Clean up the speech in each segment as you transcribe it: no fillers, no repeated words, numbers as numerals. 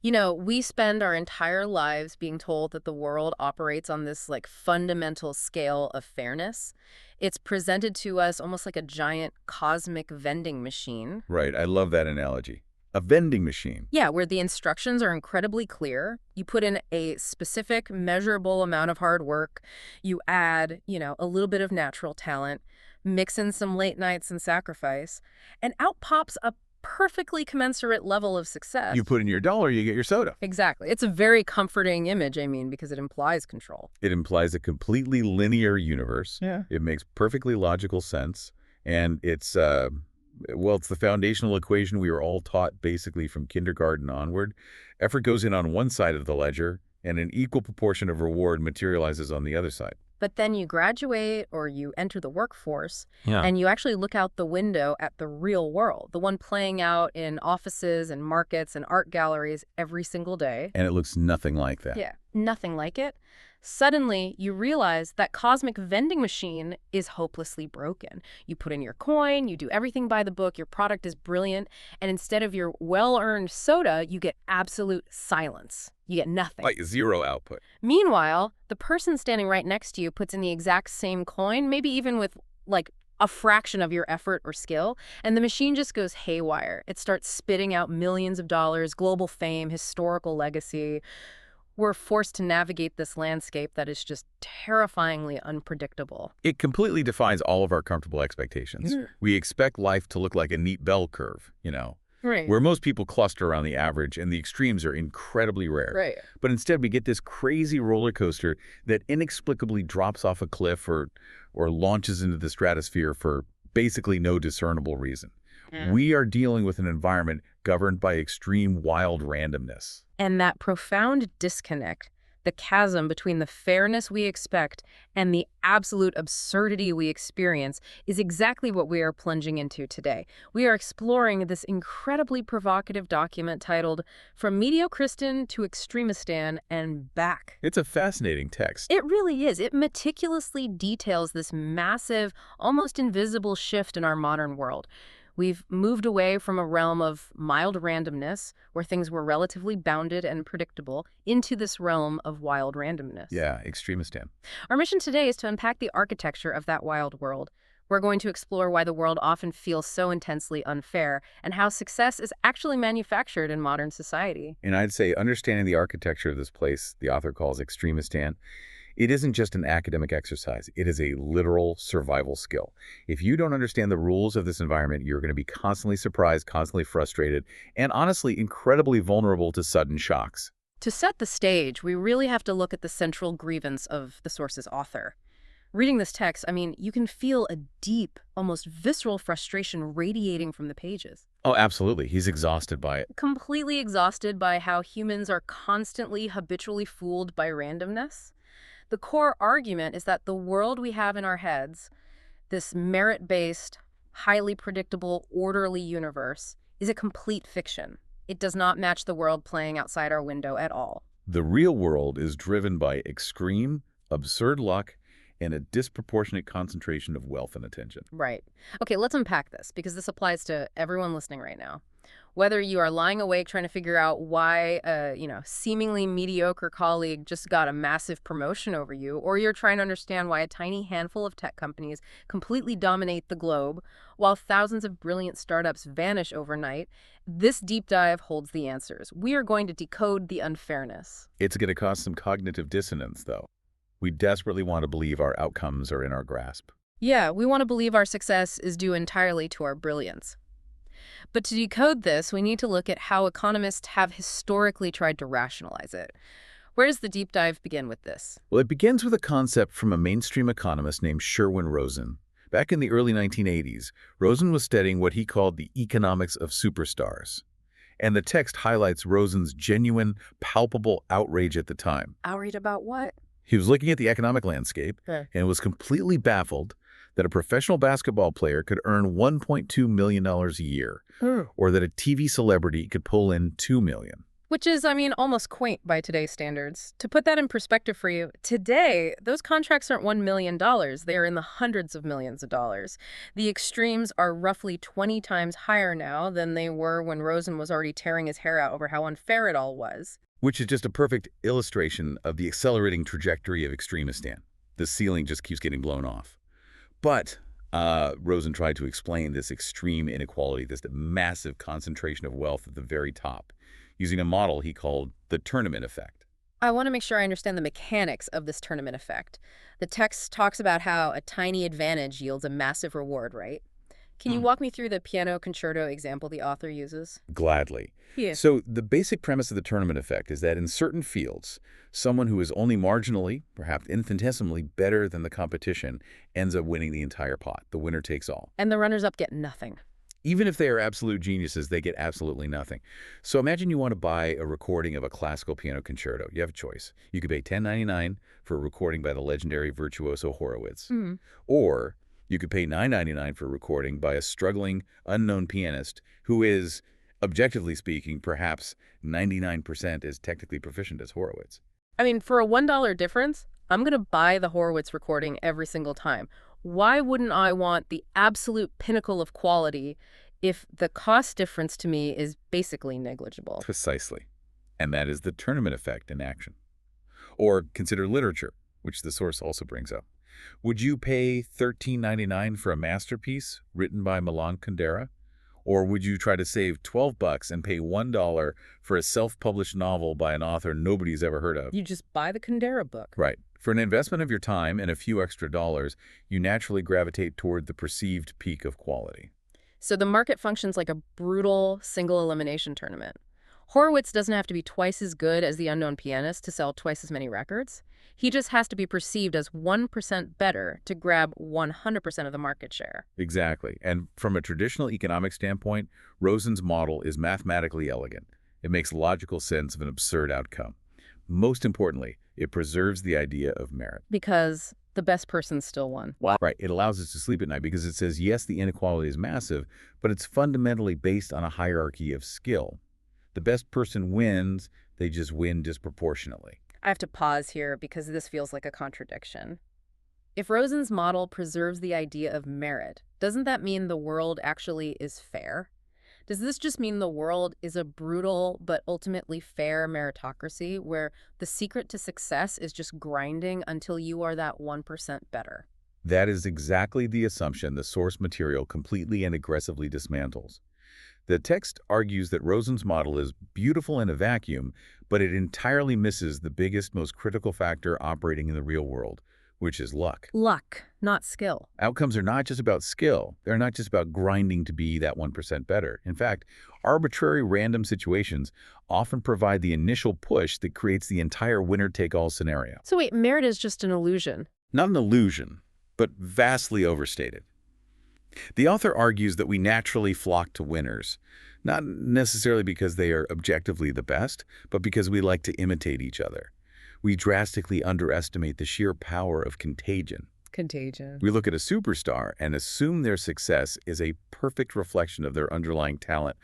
You know, we spend our entire lives being told that the world operates on this like fundamental scale of fairness. It's presented to us almost like a giant cosmic vending machine. Right, I love that analogy. A vending machine. Yeah, where the instructions are incredibly clear. You put in a specific, measurable amount of hard work. You add, a little bit of natural talent, mix in some late nights and sacrifice, and out pops a perfectly commensurate level of success. You put in your dollar, you get your soda. Exactly. It's a very comforting image, because it implies control. It implies a completely linear universe. Yeah. It makes perfectly logical sense. And it's the foundational equation we were all taught basically from kindergarten onward. Effort goes in on one side of the ledger, and an equal proportion of reward materializes on the other side. But then you graduate or you enter the workforce, Yeah. and you actually look out the window at the real world, the one playing out in offices and markets and art galleries every single day. And it looks nothing like that. Yeah, nothing like it. Suddenly, you realize that cosmic vending machine is hopelessly broken. You put in your coin, you do everything by the book, your product is brilliant, and instead of your well-earned soda, you get absolute silence. You get nothing. Like zero output. Meanwhile, the person standing right next to you puts in the exact same coin, maybe even with, like, a fraction of your effort or skill, and the machine just goes haywire. It starts spitting out millions of dollars, global fame, historical legacy. We're forced to navigate this landscape that is just terrifyingly unpredictable. It completely defies all of our comfortable expectations. We expect life to look like a neat bell curve, Right. where most people cluster around the average and the extremes are incredibly rare. Right. But instead, we get this crazy roller coaster that inexplicably drops off a cliff or launches into the stratosphere for basically no discernible reason. We are dealing with an environment governed by extreme wild randomness. And that profound disconnect, the chasm between the fairness we expect and the absolute absurdity we experience, is exactly what we are plunging into today. We are exploring this incredibly provocative document titled From Mediocristan to Extremistan and Back. It's a fascinating text. It really is. It meticulously details this massive, almost invisible shift in our modern world. We've moved away from a realm of mild randomness, where things were relatively bounded and predictable, into this realm of wild randomness. Yeah, Extremistan. Our mission today is to unpack the architecture of that wild world. We're going to explore why the world often feels so intensely unfair, and how success is actually manufactured in modern society. And I'd say understanding the architecture of this place the author calls Extremistan, it isn't just an academic exercise. It is a literal survival skill. If you don't understand the rules of this environment, you're going to be constantly surprised, constantly frustrated, and honestly incredibly vulnerable to sudden shocks. To set the stage, we really have to look at the central grievance of the source's author. Reading this text, you can feel a deep, almost visceral frustration radiating from the pages. Oh, absolutely. He's exhausted by it. Completely exhausted by how humans are constantly, habitually fooled by randomness. The core argument is that the world we have in our heads, this merit-based, highly predictable, orderly universe, is a complete fiction. It does not match the world playing outside our window at all. The real world is driven by extreme, absurd luck and a disproportionate concentration of wealth and attention. Right. Okay, let's unpack this, because this applies to everyone listening right now. Whether you are lying awake trying to figure out why a, seemingly mediocre colleague just got a massive promotion over you, or you're trying to understand why a tiny handful of tech companies completely dominate the globe while thousands of brilliant startups vanish overnight, this deep dive holds the answers. We are going to decode the unfairness. It's going to cause some cognitive dissonance, though. We desperately want to believe our outcomes are in our grasp. Yeah, we want to believe our success is due entirely to our brilliance. But to decode this, we need to look at how economists have historically tried to rationalize it. Where does the deep dive begin with this? Well, it begins with a concept from a mainstream economist named Sherwin Rosen. Back in the early 1980s, Rosen was studying what he called the economics of superstars. And the text highlights Rosen's genuine, palpable outrage at the time. Outrage about what? He was looking at the economic landscape and was completely baffled that a professional basketball player could earn $1.2 million a year, or that a TV celebrity could pull in $2 million. Which is, I mean, almost quaint by today's standards. To put that in perspective for you, today, those contracts aren't $1 million. They are in the hundreds of millions of dollars. The extremes are roughly 20 times higher now than they were when Rosen was already tearing his hair out over how unfair it all was. Which is just a perfect illustration of the accelerating trajectory of Extremistan. The ceiling just keeps getting blown off. But Rosen tried to explain this extreme inequality, this massive concentration of wealth at the very top, using a model he called the tournament effect. I want to make sure I understand the mechanics of this tournament effect. The text talks about how a tiny advantage yields a massive reward, right? Can you walk me through the piano concerto example the author uses? Gladly. Yeah. So the basic premise of the tournament effect is that in certain fields, someone who is only marginally, perhaps infinitesimally, better than the competition ends up winning the entire pot. The winner takes all. And the runners-up get nothing. Even if they are absolute geniuses, they get absolutely nothing. So imagine you want to buy a recording of a classical piano concerto. You have a choice. You could pay $10.99 for a recording by the legendary virtuoso Horowitz. Or you could pay $9.99 for a recording by a struggling, unknown pianist who is, objectively speaking, perhaps 99% as technically proficient as Horowitz. I mean, for a $1 difference, I'm going to buy the Horowitz recording every single time. Why wouldn't I want the absolute pinnacle of quality if the cost difference to me is basically negligible? Precisely. And that is the tournament effect in action. Or consider literature, which the source also brings up. Would you pay $13.99 for a masterpiece written by Milan Kundera? Or would you try to save $12 and pay $1 for a self-published novel by an author nobody's ever heard of? You just buy the Kundera book. Right. For an investment of your time and a few extra dollars, you naturally gravitate toward the perceived peak of quality. So the market functions like a brutal single elimination tournament. Horowitz doesn't have to be twice as good as the unknown pianist to sell twice as many records. He just has to be perceived as 1% better to grab 100% of the market share. Exactly. And from a traditional economic standpoint, Rosen's model is mathematically elegant. It makes logical sense of an absurd outcome. Most importantly, it preserves the idea of merit. Because the best person still won. Wow. Right. It allows us to sleep at night because it says, yes, the inequality is massive, but it's fundamentally based on a hierarchy of skill. The best person wins, they just win disproportionately. I have to pause here because this feels like a contradiction. If Rosen's model preserves the idea of merit, doesn't that mean the world actually is fair? Does this just mean the world is a brutal but ultimately fair meritocracy where the secret to success is just grinding until you are that 1% better? That is exactly the assumption the source material completely and aggressively dismantles. The text argues that Rosen's model is beautiful in a vacuum, but it entirely misses the biggest, most critical factor operating in the real world, which is luck. Luck, not skill. Outcomes are not just about skill. They're not just about grinding to be that 1% better. In fact, arbitrary random situations often provide the initial push that creates the entire winner-take-all scenario. So wait, merit is just an illusion. Not an illusion, but vastly overstated. The author argues that we naturally flock to winners, not necessarily because they are objectively the best, but because we like to imitate each other. We drastically underestimate the sheer power of contagion. Contagion. We look at a superstar and assume their success is a perfect reflection of their underlying talent,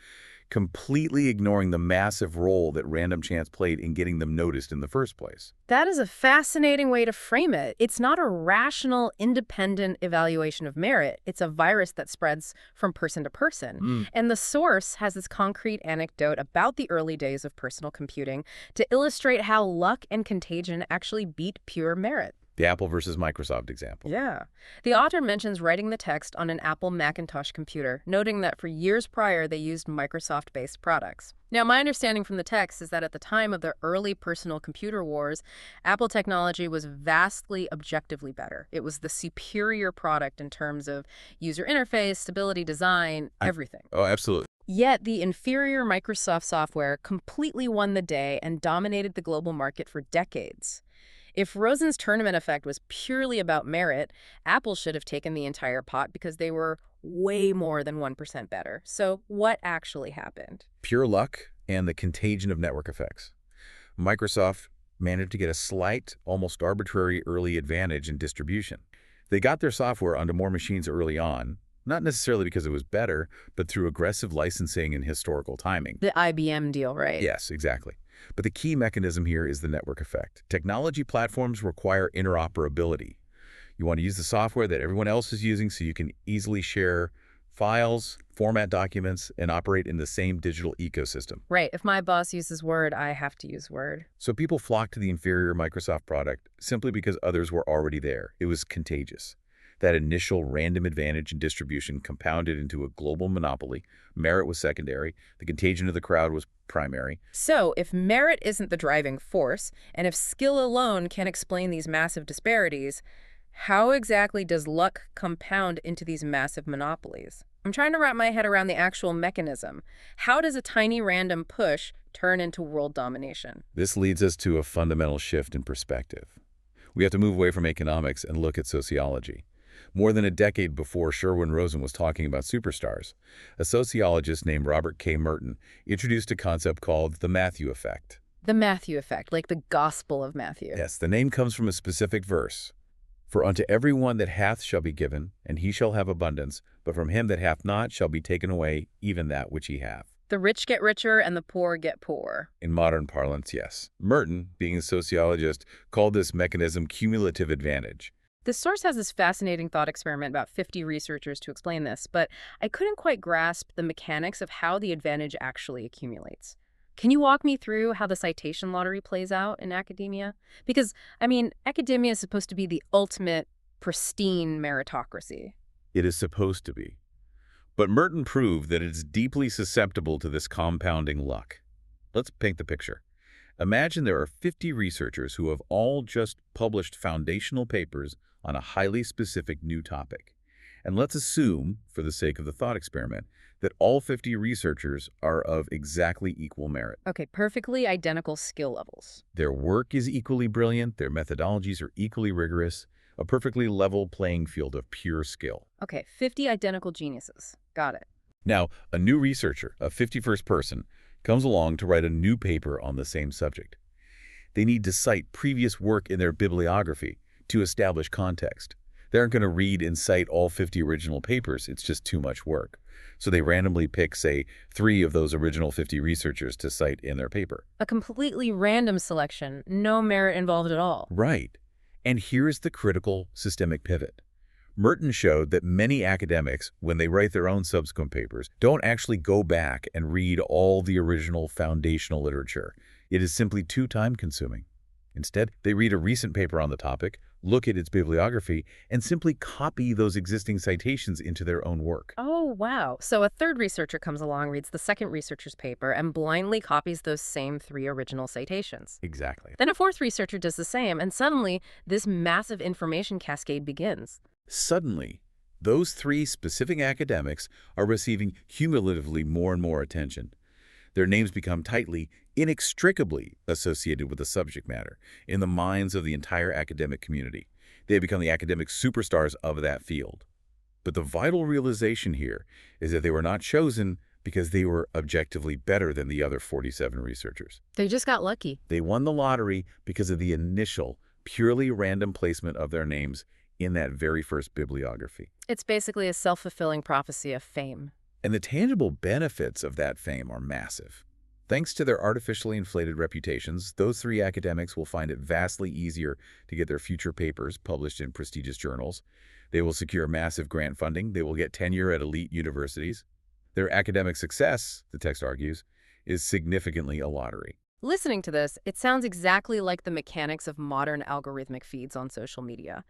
completely ignoring the massive role that random chance played in getting them noticed in the first place. That is a fascinating way to frame it. It's not a rational, independent evaluation of merit. It's a virus that spreads from person to person. And the source has this concrete anecdote about the early days of personal computing to illustrate how luck and contagion actually beat pure merit. The Apple versus Microsoft example. Yeah. The author mentions writing the text on an Apple Macintosh computer, noting that for years prior they used Microsoft-based products. Now, my understanding from the text is that at the time of the early personal computer wars, Apple technology was vastly objectively better. It was the superior product in terms of user interface, stability, design, everything. Oh, absolutely. Yet the inferior Microsoft software completely won the day and dominated the global market for decades. If Rosen's tournament effect was purely about merit, Apple should have taken the entire pot because they were way more than 1% better. So what actually happened? Pure luck and the contagion of network effects. Microsoft managed to get a slight, almost arbitrary early advantage in distribution. They got their software onto more machines early on, Not necessarily because it was better, but through aggressive licensing and historical timing. The IBM deal, right? Yes, exactly. But the key mechanism here is the network effect. Technology platforms require interoperability. You want to use the software that everyone else is using so you can easily share files, format documents, and operate in the same digital ecosystem. Right. If my boss uses Word, I have to use Word. So people flocked to the inferior Microsoft product simply because others were already there. It was contagious. That initial random advantage in distribution compounded into a global monopoly. Merit was secondary. The contagion of the crowd was primary. So if merit isn't the driving force, and if skill alone can't explain these massive disparities, how exactly does luck compound into these massive monopolies? I'm trying to wrap my head around the actual mechanism. How does a tiny random push turn into world domination? This leads us to a fundamental shift in perspective. We have to move away from economics and look at sociology. More than a decade before Sherwin Rosen was talking about superstars, a sociologist named Robert K. Merton introduced a concept called the Matthew effect. The Matthew effect, like the Gospel of Matthew. Yes, the name comes from a specific verse. For unto every one that hath shall be given, and he shall have abundance, but from him that hath not shall be taken away even that which he hath. The rich get richer and the poor get poorer. In modern parlance, yes. Merton, being a sociologist, called this mechanism cumulative advantage. This source has this fascinating thought experiment about 50 researchers to explain this, but I couldn't quite grasp the mechanics of how the advantage actually accumulates. Can you walk me through how the citation lottery plays out in academia? Because, academia is supposed to be the ultimate, pristine meritocracy. It is supposed to be. But Merton proved that it's deeply susceptible to this compounding luck. Let's paint the picture. Imagine there are 50 researchers who have all just published foundational papers on a highly specific new topic. And let's assume, for the sake of the thought experiment, that all 50 researchers are of exactly equal merit. Okay, perfectly identical skill levels. Their work is equally brilliant, their methodologies are equally rigorous, a perfectly level playing field of pure skill. Okay, 50 identical geniuses. Got it. Now, a new researcher, a 51st person, comes along to write a new paper on the same subject. They need to cite previous work in their bibliography to establish context. They aren't going to read and cite all 50 original papers. It's just too much work. So they randomly pick, say, 3 of those original 50 researchers to cite in their paper. A completely random selection, no merit involved at all. Right. And here's the critical systemic pivot. Merton showed that many academics, when they write their own subsequent papers, don't actually go back and read all the original foundational literature. It is simply too time-consuming. Instead, they read a recent paper on the topic, look at its bibliography, and simply copy those existing citations into their own work. Oh, wow. So a third researcher comes along, reads the second researcher's paper, and blindly copies those same 3 original citations. Exactly. Then a fourth researcher does the same, and suddenly this massive information cascade begins. Suddenly, those 3 specific academics are receiving cumulatively more and more attention. Their names become tightly, inextricably associated with the subject matter in the minds of the entire academic community. They become the academic superstars of that field. But the vital realization here is that they were not chosen because they were objectively better than the other 47 researchers. They just got lucky. They won the lottery because of the initial, purely random placement of their names in that very first bibliography. It's basically a self-fulfilling prophecy of fame. And the tangible benefits of that fame are massive. Thanks to their artificially inflated reputations, those 3 academics will find it vastly easier to get their future papers published in prestigious journals. They will secure massive grant funding. They will get tenure at elite universities. Their academic success, the text argues, is significantly a lottery. Listening to this, it sounds exactly like the mechanics of modern algorithmic feeds on social media.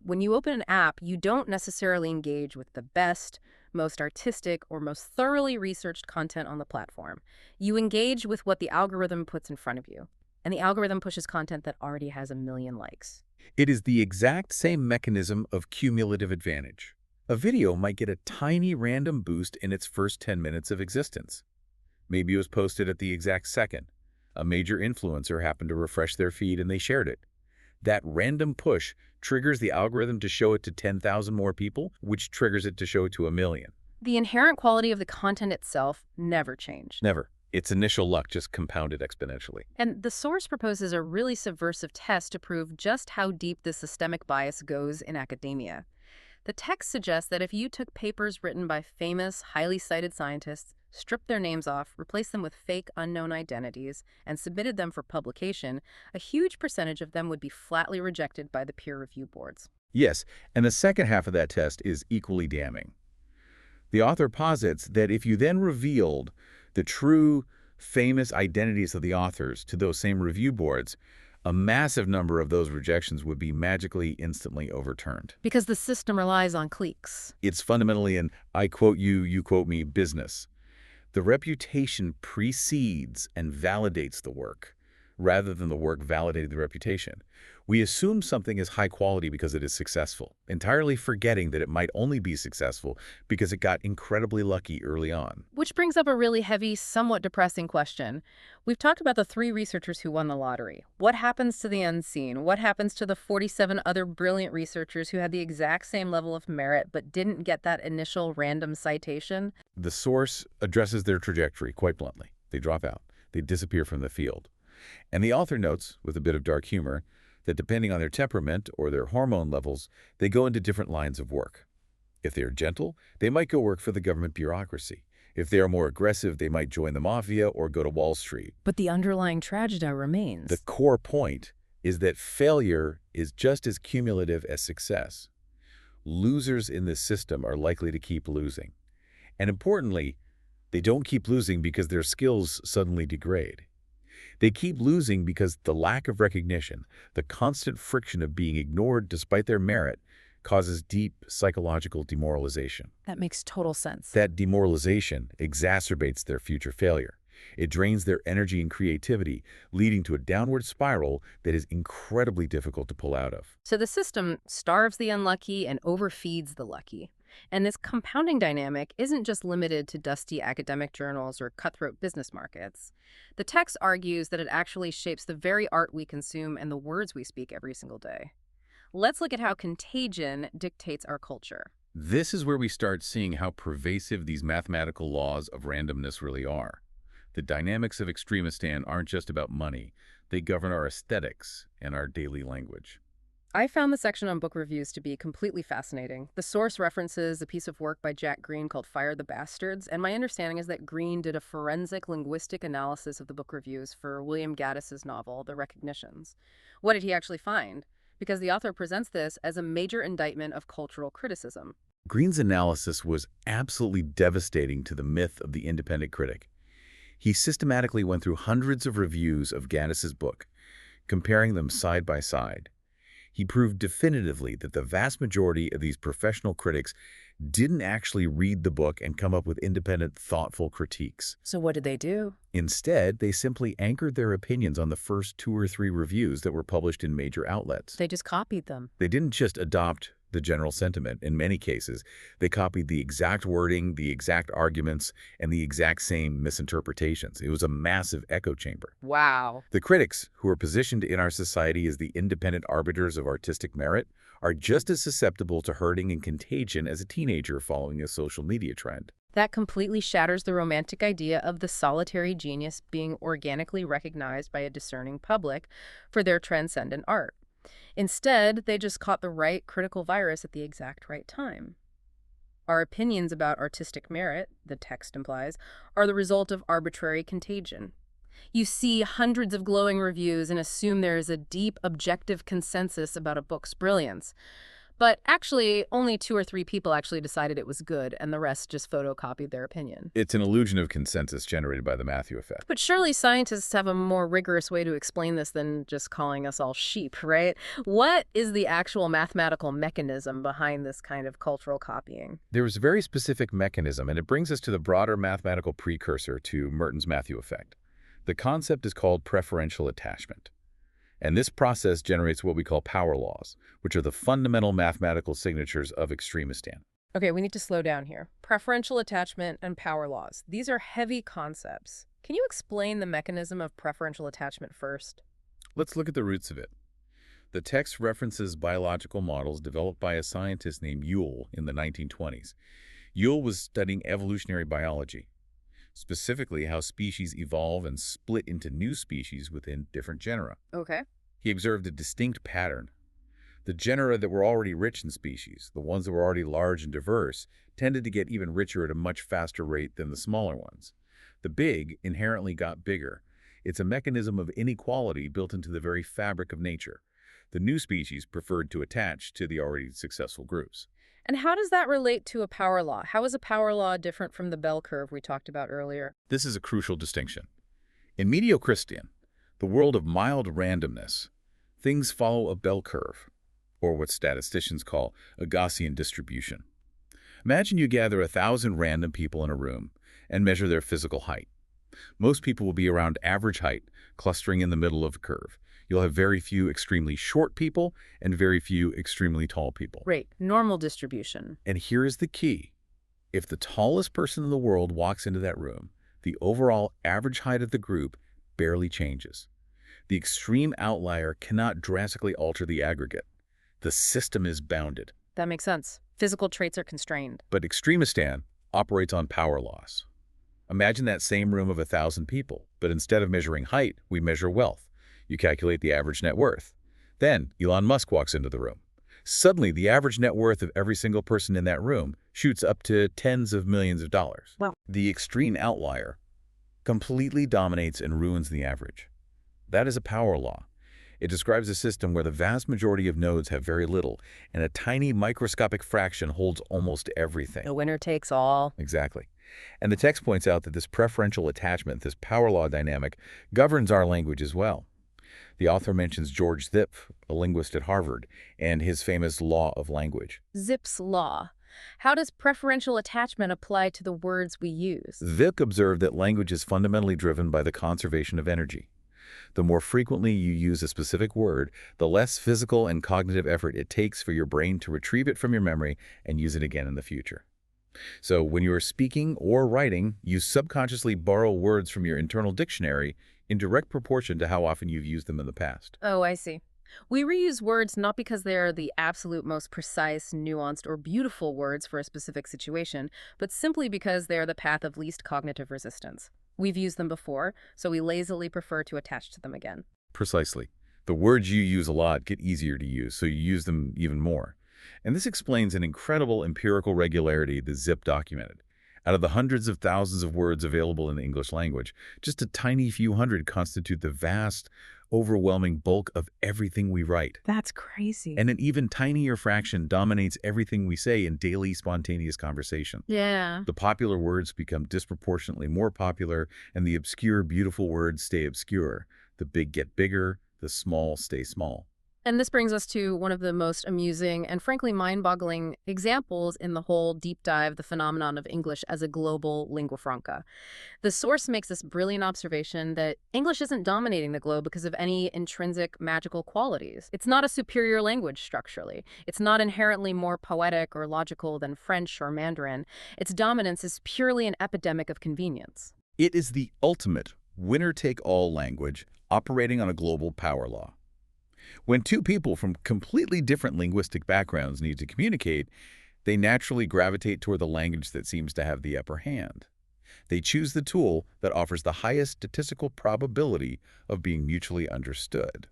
When you open an app, you don't necessarily engage with the best, most artistic, or most thoroughly researched content on the platform. You engage with what the algorithm puts in front of you, and the algorithm pushes content that already has 1 million likes. It is the exact same mechanism of cumulative advantage. A video might get a tiny random boost in its first 10 minutes of existence. Maybe it was posted at the exact second. A major influencer happened to refresh their feed and they shared it. That random push triggers the algorithm to show it to 10,000 more people, which triggers it to show it to 1 million. The inherent quality of the content itself never changed. Never. Its initial luck just compounded exponentially. And the source proposes a really subversive test to prove just how deep this systemic bias goes in academia. The text suggests that if you took papers written by famous, highly cited scientists, stripped their names off, replaced them with fake, unknown identities, and submitted them for publication, a huge percentage of them would be flatly rejected by the peer review boards. Yes, and the second half of that test is equally damning. The author posits that if you then revealed the true, famous identities of the authors to those same review boards, a massive number of those rejections would be magically instantly overturned. Because the system relies on cliques. It's fundamentally an I quote you, you quote me business. The reputation precedes and validates the work, rather than the work validating the reputation. We assume something is high quality because it is successful, entirely forgetting that it might only be successful because it got incredibly lucky early on. Which brings up a really heavy, somewhat depressing question. We've talked about the 3 researchers who won the lottery. What happens to the unseen? What happens to the 47 other brilliant researchers who had the exact same level of merit but didn't get that initial random citation? The source addresses their trajectory quite bluntly. They drop out. They disappear from the field. And the author notes, with a bit of dark humor, that depending on their temperament or their hormone levels, they go into different lines of work. If they are gentle, they might go work for the government bureaucracy. If they are more aggressive, they might join the mafia or go to Wall Street. But the underlying tragedy remains. The core point is that failure is just as cumulative as success. Losers in this system are likely to keep losing. And importantly, they don't keep losing because their skills suddenly degrade. They keep losing because the lack of recognition, the constant friction of being ignored despite their merit, causes deep psychological demoralization. That makes total sense. That demoralization exacerbates their future failure. It drains their energy and creativity, leading to a downward spiral that is incredibly difficult to pull out of. So the system starves the unlucky and overfeeds the lucky. And this compounding dynamic isn't just limited to dusty academic journals or cutthroat business markets. The text argues that it actually shapes the very art we consume and the words we speak every single day. Let's look at how contagion dictates our culture. This is where we start seeing how pervasive these mathematical laws of randomness really are. The dynamics of Extremistan aren't just about money. They govern our aesthetics and our daily language. I found the section on book reviews to be completely fascinating. The source references a piece of work by Jack Green called Fire the Bastards, and my understanding is that Green did a forensic linguistic analysis of the book reviews for William Gaddis's novel, The Recognitions. What did he actually find? Because the author presents this as a major indictment of cultural criticism. Green's analysis was absolutely devastating to the myth of the independent critic. He systematically went through hundreds of reviews of Gaddis's book, comparing them side by side. He proved definitively that the vast majority of these professional critics didn't actually read the book and come up with independent, thoughtful critiques. So what did they do? Instead, they simply anchored their opinions on the first 2 or 3 reviews that were published in major outlets. They just copied them. They didn't just adopt the general sentiment. In many cases, they copied the exact wording, the exact arguments, and the exact same misinterpretations. It was a massive echo chamber. Wow. The critics, who are positioned in our society as the independent arbiters of artistic merit, are just as susceptible to hurting and contagion as a teenager following a social media trend. That completely shatters the romantic idea of the solitary genius being organically recognized by a discerning public for their transcendent art. Instead, they just caught the right critical virus at the exact right time. Our opinions about artistic merit, the text implies, are the result of arbitrary contagion. You see hundreds of glowing reviews and assume there is a deep, objective consensus about a book's brilliance. But actually, only 2 or 3 people actually decided it was good, and the rest just photocopied their opinion. It's an illusion of consensus generated by the Matthew effect. But surely scientists have a more rigorous way to explain this than just calling us all sheep, right? What is the actual mathematical mechanism behind this kind of cultural copying? There is a very specific mechanism, and it brings us to the broader mathematical precursor to Merton's Matthew effect. The concept is called preferential attachment. And this process generates what we call power laws, which are the fundamental mathematical signatures of Extremistan. Okay, we need to slow down here. Preferential attachment and power laws. These are heavy concepts. Can you explain the mechanism of preferential attachment first? Let's look at the roots of it. The text references biological models developed by a scientist named Yule in the 1920s. Yule was studying evolutionary biology, specifically how species evolve and split into new species within different genera. Okay. He observed a distinct pattern. The genera that were already rich in species, the ones that were already large and diverse, tended to get even richer at a much faster rate than the smaller ones. The big inherently got bigger. It's a mechanism of inequality built into the very fabric of nature. The new species preferred to attach to the already successful groups. And how does that relate to a power law? How is a power law different from the bell curve we talked about earlier? This is a crucial distinction. In Mediocristan, the world of mild randomness, things follow a bell curve, or what statisticians call a Gaussian distribution. Imagine you gather 1,000 random people in a room and measure their physical height. Most people will be around average height, clustering in the middle of the curve. You'll have very few extremely short people and very few extremely tall people. Right, normal distribution. And here is the key. If the tallest person in the world walks into that room, the overall average height of the group barely changes. The extreme outlier cannot drastically alter the aggregate. The system is bounded. That makes sense. Physical traits are constrained. But Extremistan operates on power laws. Imagine that same room of 1,000 people, but instead of measuring height, we measure wealth. You calculate the average net worth. Then Elon Musk walks into the room. Suddenly, the average net worth of every single person in that room shoots up to tens of millions of dollars. Wow. The extreme outlier completely dominates and ruins the average. That is a power law. It describes a system where the vast majority of nodes have very little, and a tiny microscopic fraction holds almost everything. The winner takes all. Exactly. And the text points out that this preferential attachment, this power law dynamic, governs our language as well. The author mentions George Zipf, a linguist at Harvard, and his famous law of language. Zipf's law. How does preferential attachment apply to the words we use? Zipf observed that language is fundamentally driven by the conservation of energy. The more frequently you use a specific word, the less physical and cognitive effort it takes for your brain to retrieve it from your memory and use it again in the future. So when you are speaking or writing, you subconsciously borrow words from your internal dictionary in direct proportion to how often you've used them in the past. Oh, I see. We reuse words not because they are the absolute most precise, nuanced, or beautiful words for a specific situation, but simply because they are the path of least cognitive resistance. We've used them before, so we lazily prefer to attach to them again. Precisely. The words you use a lot get easier to use, so you use them even more. And this explains an incredible empirical regularity that Zipf documented. Out of the hundreds of thousands of words available in the English language, just a tiny few hundred constitute the vast, overwhelming bulk of everything we write. That's crazy. And an even tinier fraction dominates everything we say in daily spontaneous conversation. Yeah. The popular words become disproportionately more popular, and the obscure, beautiful words stay obscure. The big get bigger, the small stay small. And this brings us to one of the most amusing and frankly mind-boggling examples in the whole deep dive, the phenomenon of English as a global lingua franca. The source makes this brilliant observation that English isn't dominating the globe because of any intrinsic magical qualities. It's not a superior language structurally. It's not inherently more poetic or logical than French or Mandarin. Its dominance is purely an epidemic of convenience. It is the ultimate winner-take-all language operating on a global power law. When two people from completely different linguistic backgrounds need to communicate, they naturally gravitate toward the language that seems to have the upper hand. They choose the tool that offers the highest statistical probability of being mutually understood.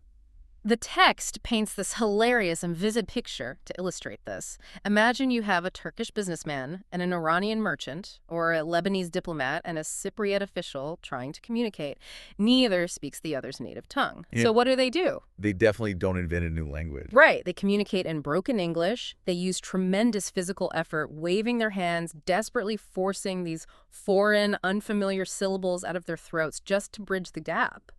The text paints this hilarious and vivid picture to illustrate this. Imagine you have a Turkish businessman and an Iranian merchant, or a Lebanese diplomat and a Cypriot official trying to communicate. Neither speaks the other's native tongue. Yeah. So what do? They definitely don't invent a new language. Right. They communicate in broken English. They use tremendous physical effort, waving their hands, desperately forcing these foreign, unfamiliar syllables out of their throats just to bridge the gap.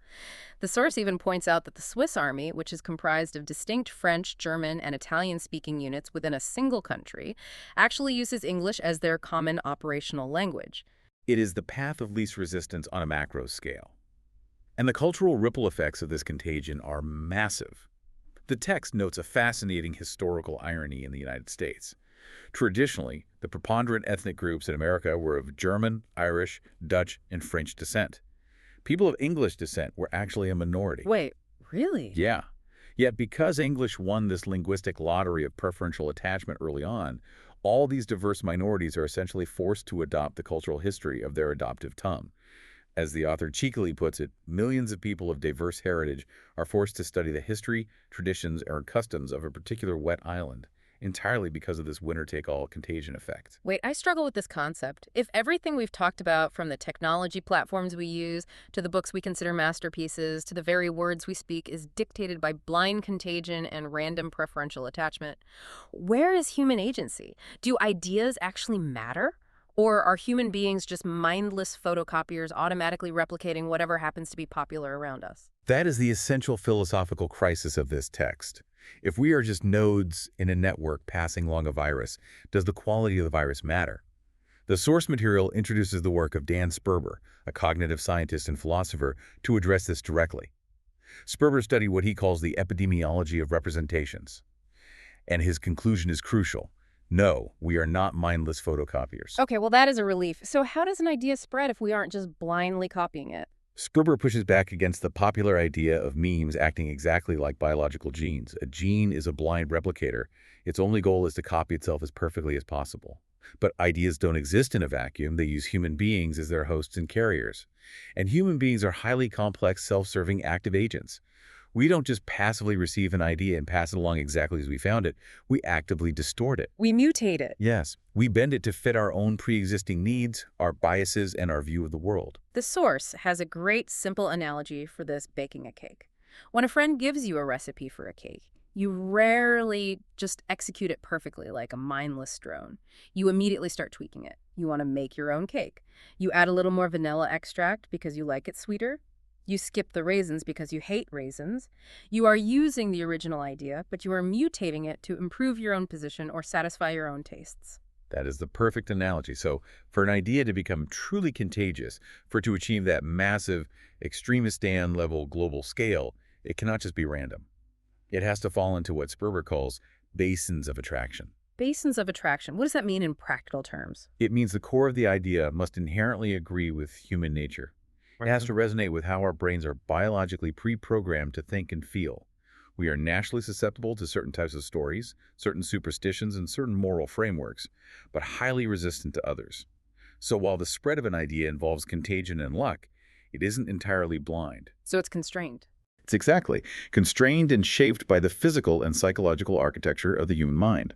The source even points out that the Swiss army, which is comprised of distinct French, German, and Italian-speaking units within a single country, actually uses English as their common operational language. It is the path of least resistance on a macro scale. And the cultural ripple effects of this contagion are massive. The text notes a fascinating historical irony in the United States. Traditionally, the preponderant ethnic groups in America were of German, Irish, Dutch, and French descent. People of English descent were actually a minority. Wait, really? Yeah. Yet because English won this linguistic lottery of preferential attachment early on, all these diverse minorities are essentially forced to adopt the cultural history of their adoptive tongue. As the author cheekily puts it, millions of people of diverse heritage are forced to study the history, traditions, or customs of a particular wet island, entirely because of this winner-take-all contagion effect. Wait, I struggle with this concept. If everything we've talked about, from the technology platforms we use, to the books we consider masterpieces, to the very words we speak, is dictated by blind contagion and random preferential attachment, where is human agency? Do ideas actually matter? Or are human beings just mindless photocopiers automatically replicating whatever happens to be popular around us? That is the essential philosophical crisis of this text. If we are just nodes in a network passing along a virus, does the quality of the virus matter? The source material introduces the work of Dan Sperber, a cognitive scientist and philosopher, to address this directly. Sperber studied what he calls the epidemiology of representations, and his conclusion is crucial. No, we are not mindless photocopiers. Okay, well, that is a relief. So how does an idea spread if we aren't just blindly copying it? Sperber pushes back against the popular idea of memes acting exactly like biological genes. A gene is a blind replicator. Its only goal is to copy itself as perfectly as possible. But ideas don't exist in a vacuum. They use human beings as their hosts and carriers. And human beings are highly complex, self-serving, active agents. We don't just passively receive an idea and pass it along exactly as we found it. We actively distort it. We mutate it. Yes, we bend it to fit our own pre-existing needs, our biases, and our view of the world. The source has a great simple analogy for this: baking a cake. When a friend gives you a recipe for a cake, you rarely just execute it perfectly like a mindless drone. You immediately start tweaking it. You want to make your own cake. You add a little more vanilla extract because you like it sweeter. You skip the raisins because you hate raisins. You are using the original idea, but you are mutating it to improve your own position or satisfy your own tastes. That is the perfect analogy. So for an idea to become truly contagious, for it to achieve that massive Extremistan level global scale, it cannot just be random. It has to fall into what Sperber calls basins of attraction. Basins of attraction. What does that mean in practical terms? It means the core of the idea must inherently agree with human nature. It has to resonate with how our brains are biologically pre-programmed to think and feel. We are naturally susceptible to certain types of stories, certain superstitions, and certain moral frameworks, but highly resistant to others. So while the spread of an idea involves contagion and luck, it isn't entirely blind. So it's constrained. It's exactly constrained and shaped by the physical and psychological architecture of the human mind.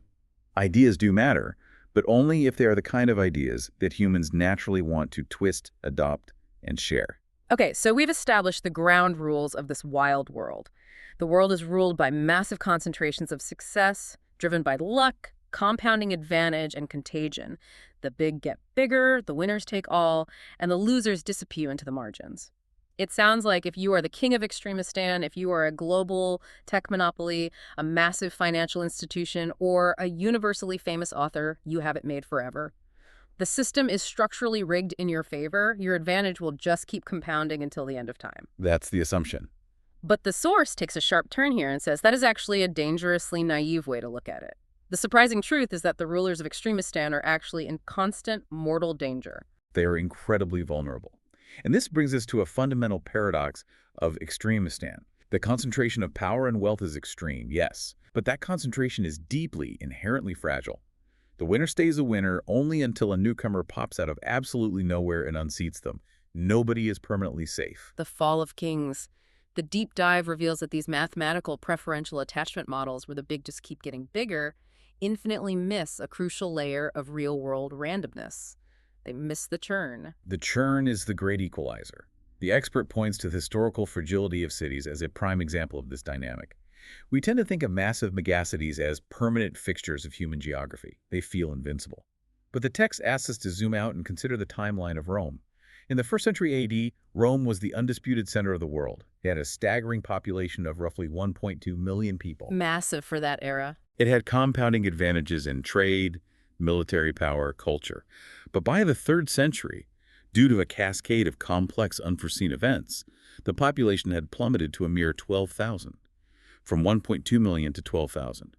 Ideas do matter, but only if they are the kind of ideas that humans naturally want to twist, adopt, and share. Okay, so we've established the ground rules of this wild world. The world is ruled by massive concentrations of success, driven by luck, compounding advantage, and contagion. The big get bigger, the winners take all, and the losers disappear into the margins. It sounds like if you are the king of Extremistan, if you are a global tech monopoly, a massive financial institution, or a universally famous author, you have it made forever. The system is structurally rigged in your favor. Your advantage will just keep compounding until the end of time. That's the assumption. But the source takes a sharp turn here and says that is actually a dangerously naive way to look at it. The surprising truth is that the rulers of Extremistan are actually in constant mortal danger. They are incredibly vulnerable. And this brings us to a fundamental paradox of Extremistan. The concentration of power and wealth is extreme, yes, but that concentration is deeply, inherently fragile. The winner stays a winner only until a newcomer pops out of absolutely nowhere and unseats them. Nobody is permanently safe. The fall of kings. The deep dive reveals that these mathematical preferential attachment models, where the big just keep getting bigger, infinitely miss a crucial layer of real-world randomness. They miss the churn. The churn is the great equalizer. The expert points to the historical fragility of cities as a prime example of this dynamic. We tend to think of massive megacities as permanent fixtures of human geography. They feel invincible. But the text asks us to zoom out and consider the timeline of Rome. In the 1st century AD, Rome was the undisputed center of the world. It had a staggering population of roughly 1.2 million people. Massive for that era. It had compounding advantages in trade, military power, culture. But by the 3rd century, due to a cascade of complex, unforeseen events, the population had plummeted to a mere 12,000. From 1.2 million to 12,000.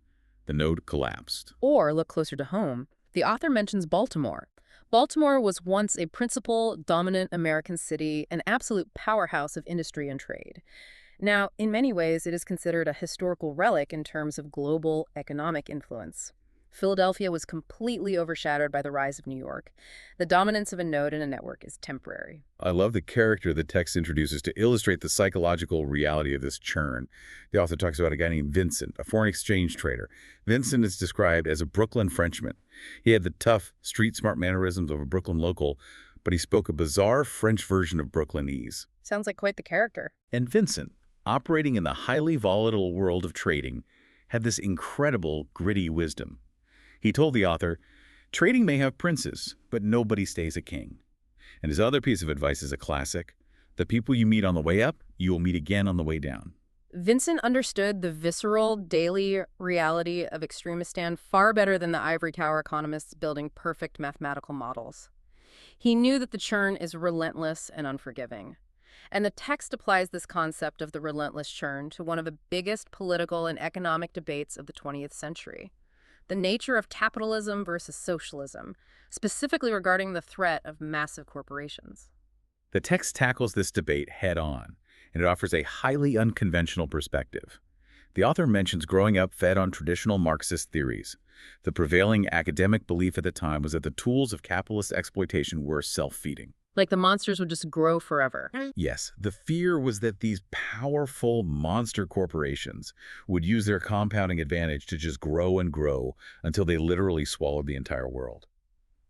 The node collapsed. Or, look closer to home, the author mentions Baltimore. Baltimore was once a principal, dominant American city, an absolute powerhouse of industry and trade. Now, in many ways, it is considered a historical relic in terms of global economic influence. Philadelphia was completely overshadowed by the rise of New York. The dominance of a node in a network is temporary. I love the character the text introduces to illustrate the psychological reality of this churn. The author talks about a guy named Vincent, a foreign exchange trader. Vincent is described as a Brooklyn Frenchman. He had the tough, street-smart mannerisms of a Brooklyn local, but he spoke a bizarre French version of Brooklynese. Sounds like quite the character. And Vincent, operating in the highly volatile world of trading, had this incredible, gritty wisdom. He told the author, "Trading may have princes, but nobody stays a king." And his other piece of advice is a classic. The people you meet on the way up, you will meet again on the way down. Vincent understood the visceral, daily reality of Extremistan far better than the ivory tower economists building perfect mathematical models. He knew that the churn is relentless and unforgiving. And the text applies this concept of the relentless churn to one of the biggest political and economic debates of the 20th century. The nature of capitalism versus socialism, specifically regarding the threat of massive corporations. The text tackles this debate head-on, and it offers a highly unconventional perspective. The author mentions growing up fed on traditional Marxist theories. The prevailing academic belief at the time was that the tools of capitalist exploitation were self-feeding. Like the monsters would just grow forever. Yes, the fear was that these powerful monster corporations would use their compounding advantage to just grow and grow until they literally swallowed the entire world.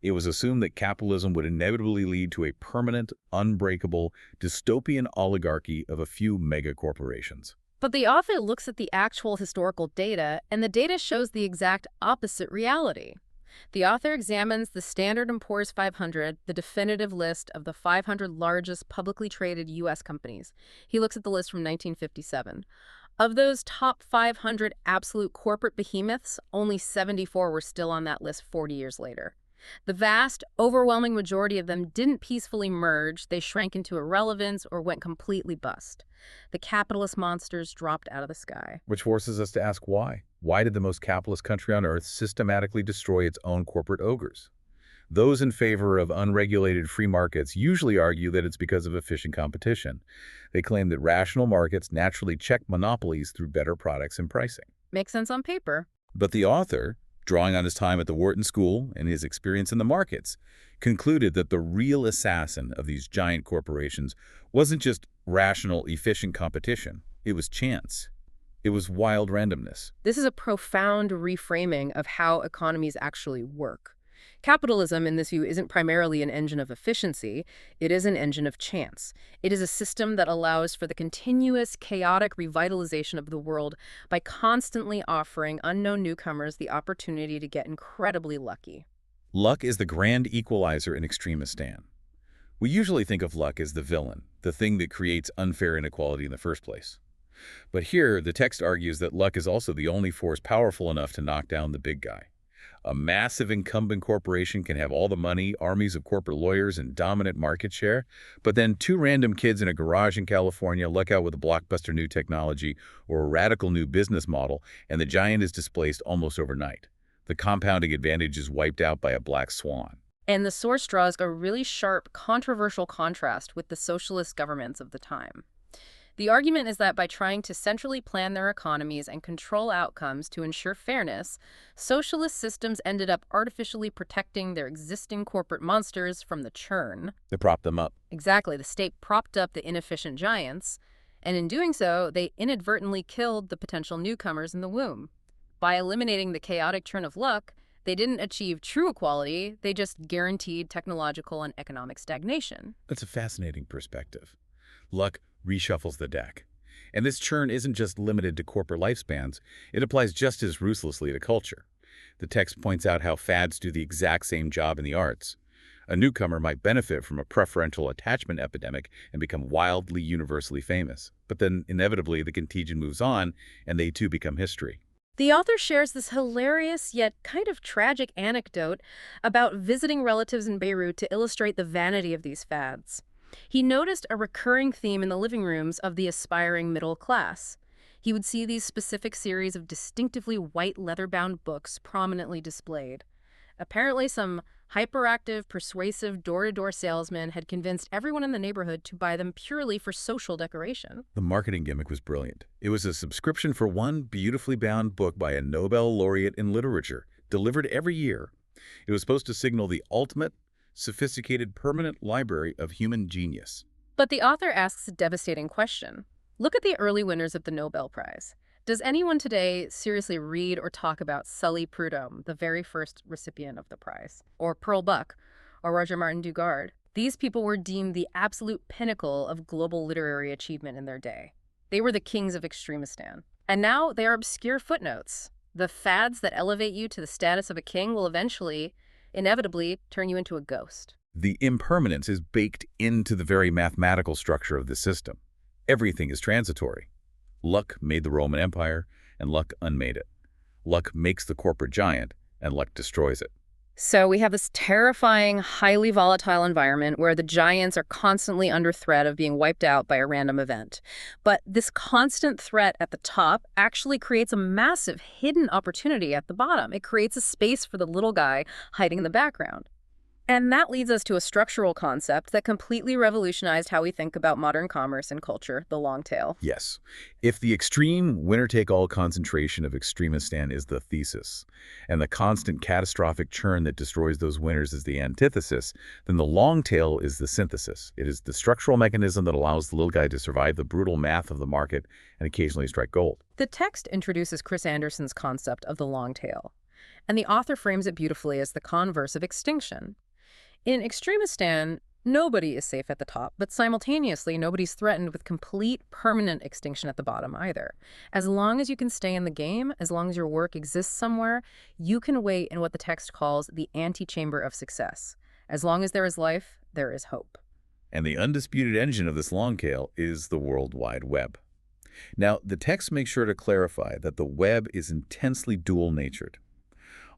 It was assumed that capitalism would inevitably lead to a permanent, unbreakable, dystopian oligarchy of a few mega corporations. But the author looks at the actual historical data, and the data shows the exact opposite reality. The author examines the Standard & Poor's 500, the definitive list of the 500 largest publicly traded U.S. companies. He looks at the list from 1957. Of those top 500 absolute corporate behemoths, only 74 were still on that list 40 years later. The vast, overwhelming majority of them didn't peacefully merge, they shrank into irrelevance or went completely bust. The capitalist monsters dropped out of the sky. Which forces us to ask why. Why did the most capitalist country on earth systematically destroy its own corporate ogres? Those in favor of unregulated free markets usually argue that it's because of efficient competition. They claim that rational markets naturally check monopolies through better products and pricing. Makes sense on paper. But the author, drawing on his time at the Wharton School and his experience in the markets, concluded that the real assassin of these giant corporations wasn't just rational, efficient competition. It was chance. It was wild randomness. This is a profound reframing of how economies actually work. Capitalism, in this view, isn't primarily an engine of efficiency. It is an engine of chance. It is a system that allows for the continuous, chaotic revitalization of the world by constantly offering unknown newcomers the opportunity to get incredibly lucky. Luck is the grand equalizer in Extremistan. We usually think of luck as the villain, the thing that creates unfair inequality in the first place. But here, the text argues that luck is also the only force powerful enough to knock down the big guy. A massive incumbent corporation can have all the money, armies of corporate lawyers, and dominant market share, but then two random kids in a garage in California luck out with a blockbuster new technology or a radical new business model, and the giant is displaced almost overnight. The compounding advantage is wiped out by a black swan. And the source draws a really sharp, controversial contrast with the socialist governments of the time. The argument is that by trying to centrally plan their economies and control outcomes to ensure fairness, socialist systems ended up artificially protecting their existing corporate monsters from the churn. They prop them up. Exactly. The state propped up the inefficient giants, and in doing so, they inadvertently killed the potential newcomers in the womb. By eliminating the chaotic churn of luck, they didn't achieve true equality, they just guaranteed technological and economic stagnation. That's a fascinating perspective. Luck reshuffles the deck. And this churn isn't just limited to corporate lifespans, it applies just as ruthlessly to culture. The text points out how fads do the exact same job in the arts. A newcomer might benefit from a preferential attachment epidemic and become wildly universally famous. But then, inevitably, the contagion moves on, and they too become history. The author shares this hilarious yet kind of tragic anecdote about visiting relatives in Beirut to illustrate the vanity of these fads. He noticed a recurring theme in the living rooms of the aspiring middle class. He would see these specific series of distinctively white leather-bound books prominently displayed. Apparently, some hyperactive, persuasive door-to-door salesman had convinced everyone in the neighborhood to buy them purely for social decoration. The marketing gimmick was brilliant. It was a subscription for one beautifully bound book by a Nobel laureate in literature. delivered every year. It was supposed to signal the ultimate, sophisticated, permanent library of human genius. But the author asks a devastating question. Look at the early winners of the Nobel Prize. Does anyone today seriously read or talk about Sully Prudhomme, the very first recipient of the prize? Or Pearl Buck? Or Roger Martin Dugard? These people were deemed the absolute pinnacle of global literary achievement in their day. They were the kings of Extremistan. And now they are obscure footnotes. The fads that elevate you to the status of a king will eventually, inevitably, turn you into a ghost. The impermanence is baked into the very mathematical structure of the system. Everything is transitory. Luck made the Roman Empire, and luck unmade it. Luck makes the corporate giant, and luck destroys it. So we have this terrifying, highly volatile environment where the giants are constantly under threat of being wiped out by a random event. But this constant threat at the top actually creates a massive hidden opportunity at the bottom. It creates a space for the little guy hiding in the background. And that leads us to a structural concept that completely revolutionized how we think about modern commerce and culture, the long tail. Yes. If the extreme winner-take-all concentration of Extremistan is the thesis, and the constant catastrophic churn that destroys those winners is the antithesis, then the long tail is the synthesis. It is the structural mechanism that allows the little guy to survive the brutal math of the market and occasionally strike gold. The text introduces Chris Anderson's concept of the long tail, and the author frames it beautifully as the converse of extinction. In Extremistan, nobody is safe at the top, but simultaneously, nobody's threatened with complete, permanent extinction at the bottom either. As long as you can stay in the game, as long as your work exists somewhere, you can wait in what the text calls the antechamber of success. As long as there is life, there is hope. And the undisputed engine of this long tail is the World Wide Web. Now, the text makes sure to clarify that the web is intensely dual-natured.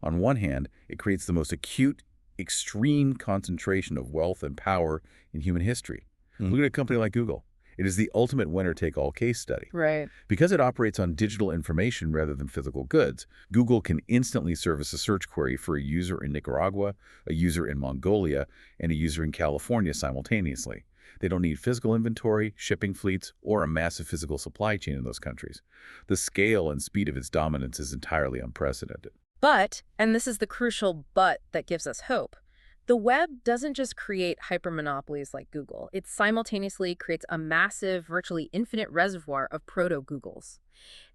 On one hand, it creates the most acute, extreme concentration of wealth and power in human history. Look at a company like Google. It is the ultimate winner-take-all case study. Right. Because it operates on digital information rather than physical goods, Google can instantly service a search query for a user in Nicaragua, a user in Mongolia, and a user in California simultaneously. They don't need physical inventory, shipping fleets, or a massive physical supply chain in those countries. The scale and speed of its dominance is entirely unprecedented. But, and this is the crucial but that gives us hope, the web doesn't just create hypermonopolies like Google. It simultaneously creates a massive, virtually infinite reservoir of proto-Googles.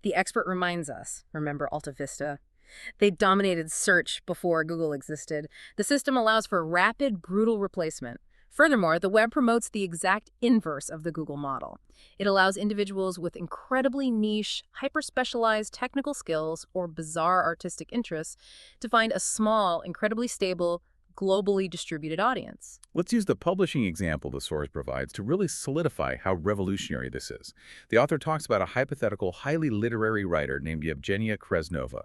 The expert reminds us, remember Alta Vista? They dominated search before Google existed. The system allows for rapid, brutal replacement. Furthermore, the web promotes the exact inverse of the Google model. It allows individuals with incredibly niche, hyper-specialized technical skills or bizarre artistic interests to find a small, incredibly stable, globally distributed audience. Let's use the publishing example the source provides to really solidify how revolutionary this is. The author talks about a hypothetical, highly literary writer named Yevgenia Kresnova.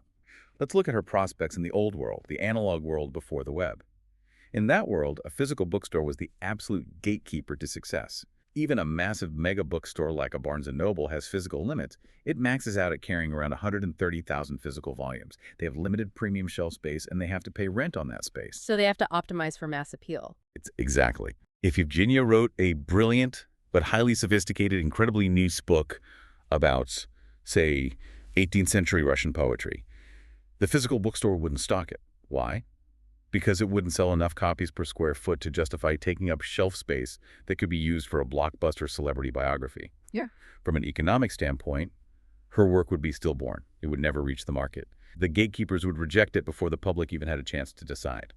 Let's look at her prospects in the old world, the analog world before the web. In that world, a physical bookstore was the absolute gatekeeper to success. Even a massive mega bookstore like a Barnes & Noble has physical limits. It maxes out at carrying around 130,000 physical volumes. They have limited premium shelf space, and they have to pay rent on that space. So they have to optimize for mass appeal. Exactly. If Yevgenia wrote a brilliant but highly sophisticated, incredibly niche book about, say, 18th century Russian poetry, the physical bookstore wouldn't stock it. Why? Because it wouldn't sell enough copies per square foot to justify taking up shelf space that could be used for a blockbuster celebrity biography. Yeah. From an economic standpoint, her work would be stillborn. It would never reach the market. The gatekeepers would reject it before the public even had a chance to decide.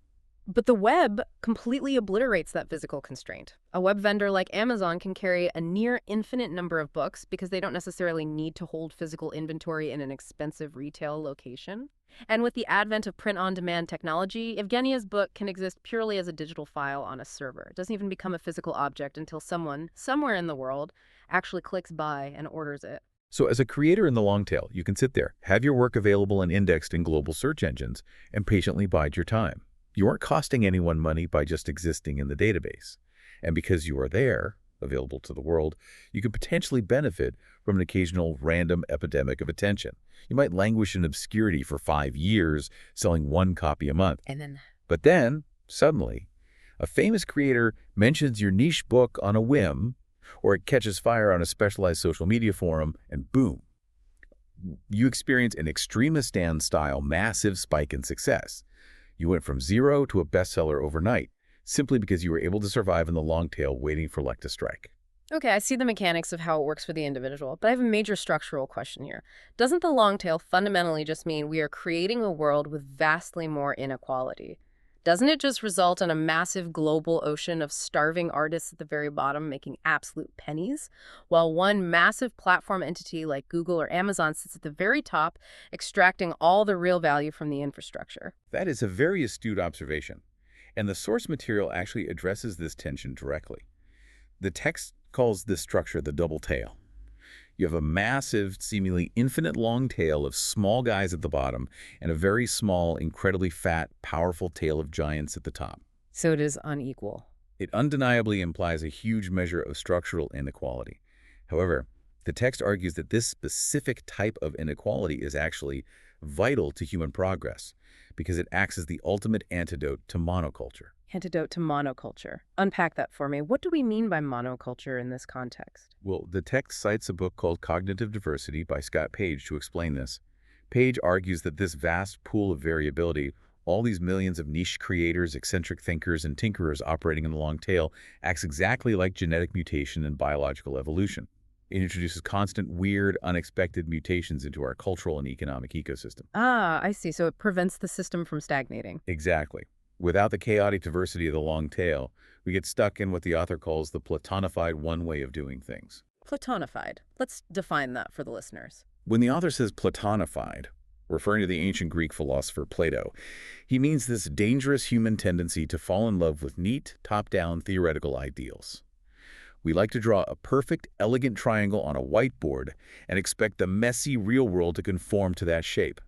But the web completely obliterates that physical constraint. A web vendor like Amazon can carry a near infinite number of books because they don't necessarily need to hold physical inventory in an expensive retail location. And with the advent of print-on-demand technology, Evgenia's book can exist purely as a digital file on a server. It doesn't even become a physical object until someone, somewhere in the world, actually clicks buy and orders it. So as a creator in the long tail, you can sit there, have your work available and indexed in global search engines, and patiently bide your time. You aren't costing anyone money by just existing in the database. And because you are there, available to the world, you can potentially benefit from an occasional random epidemic of attention. You might languish in obscurity for 5 years, selling 1 copy a month. But then, suddenly, a famous creator mentions your niche book on a whim, or it catches fire on a specialized social media forum, and boom, You experience an Extremistan-style massive spike in success. You went from zero to a bestseller overnight, simply because you were able to survive in the long tail waiting for luck to strike. Okay, I see the mechanics of how it works for the individual, but I have a major structural question here. Doesn't the long tail fundamentally just mean we are creating a world with vastly more inequality? Doesn't it just result in a massive global ocean of starving artists at the very bottom making absolute pennies, while one massive platform entity like Google or Amazon sits at the very top, extracting all the real value from the infrastructure? That is a very astute observation, and the source material actually addresses this tension directly. The text calls this structure the double tail. You have a massive, seemingly infinite long tail of small guys at the bottom and a very small, incredibly fat, powerful tail of giants at the top. So it is unequal. It undeniably implies a huge measure of structural inequality. However, the text argues that this specific type of inequality is actually vital to human progress because it acts as the ultimate antidote to monoculture. Antidote to monoculture. Unpack that for me. What do we mean by monoculture in this context? Well, the text cites a book called Cognitive Diversity by Scott Page to explain this. Page argues that this vast pool of variability, all these millions of niche creators, eccentric thinkers, and tinkerers operating in the long tail, acts exactly like genetic mutation and biological evolution. It introduces constant, weird, unexpected mutations into our cultural and economic ecosystem. Ah, I see. So it prevents the system from stagnating. Exactly. Without the chaotic diversity of the long tail, we get stuck in what the author calls the platonified one way of doing things. Platonified. Let's define that for the listeners. When the author says platonified, referring to the ancient Greek philosopher Plato, he means this dangerous human tendency to fall in love with neat, top-down theoretical ideals. We like to draw a perfect, elegant triangle on a whiteboard and expect the messy real world to conform to that shape.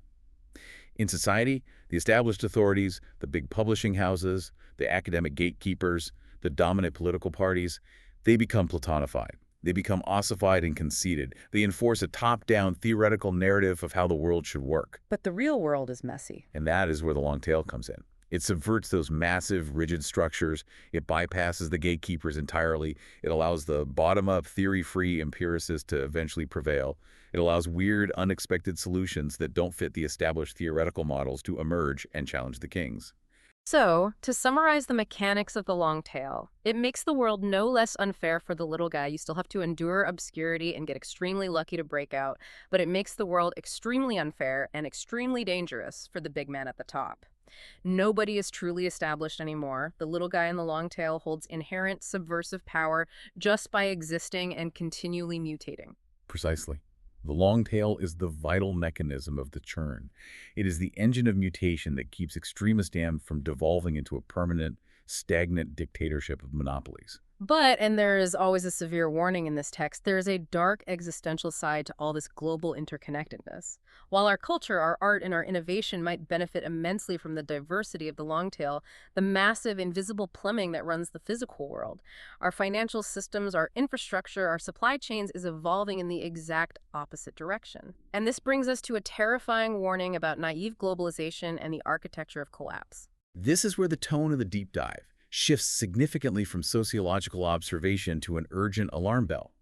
In society, the established authorities, the big publishing houses, the academic gatekeepers, the dominant political parties, they become platonified. They become ossified and conceited. They enforce a top-down theoretical narrative of how the world should work. But the real world is messy. And that is where the long tail comes in. It subverts those massive, rigid structures. It bypasses the gatekeepers entirely. It allows the bottom-up, theory-free empiricists to eventually prevail. It allows weird, unexpected solutions that don't fit the established theoretical models to emerge and challenge the kings. So, to summarize the mechanics of the long tail, it makes the world no less unfair for the little guy. You still have to endure obscurity and get extremely lucky to break out, but it makes the world extremely unfair and extremely dangerous for the big man at the top. Nobody is truly established anymore. The little guy in the long tail holds inherent subversive power just by existing and continually mutating. Precisely. The long tail is the vital mechanism of the churn. It is the engine of mutation that keeps Extremistan from devolving into a permanent, stagnant dictatorship of monopolies. But, and there is always a severe warning in this text, there is a dark existential side to all this global interconnectedness. While our culture, our art, and our innovation might benefit immensely from the diversity of the long tail, the massive invisible plumbing that runs the physical world, our financial systems, our infrastructure, our supply chains is evolving in the exact opposite direction. And this brings us to a terrifying warning about naive globalization and the architecture of collapse. This is where the tone of the deep dive shifts significantly from sociological observation to an urgent alarm bell.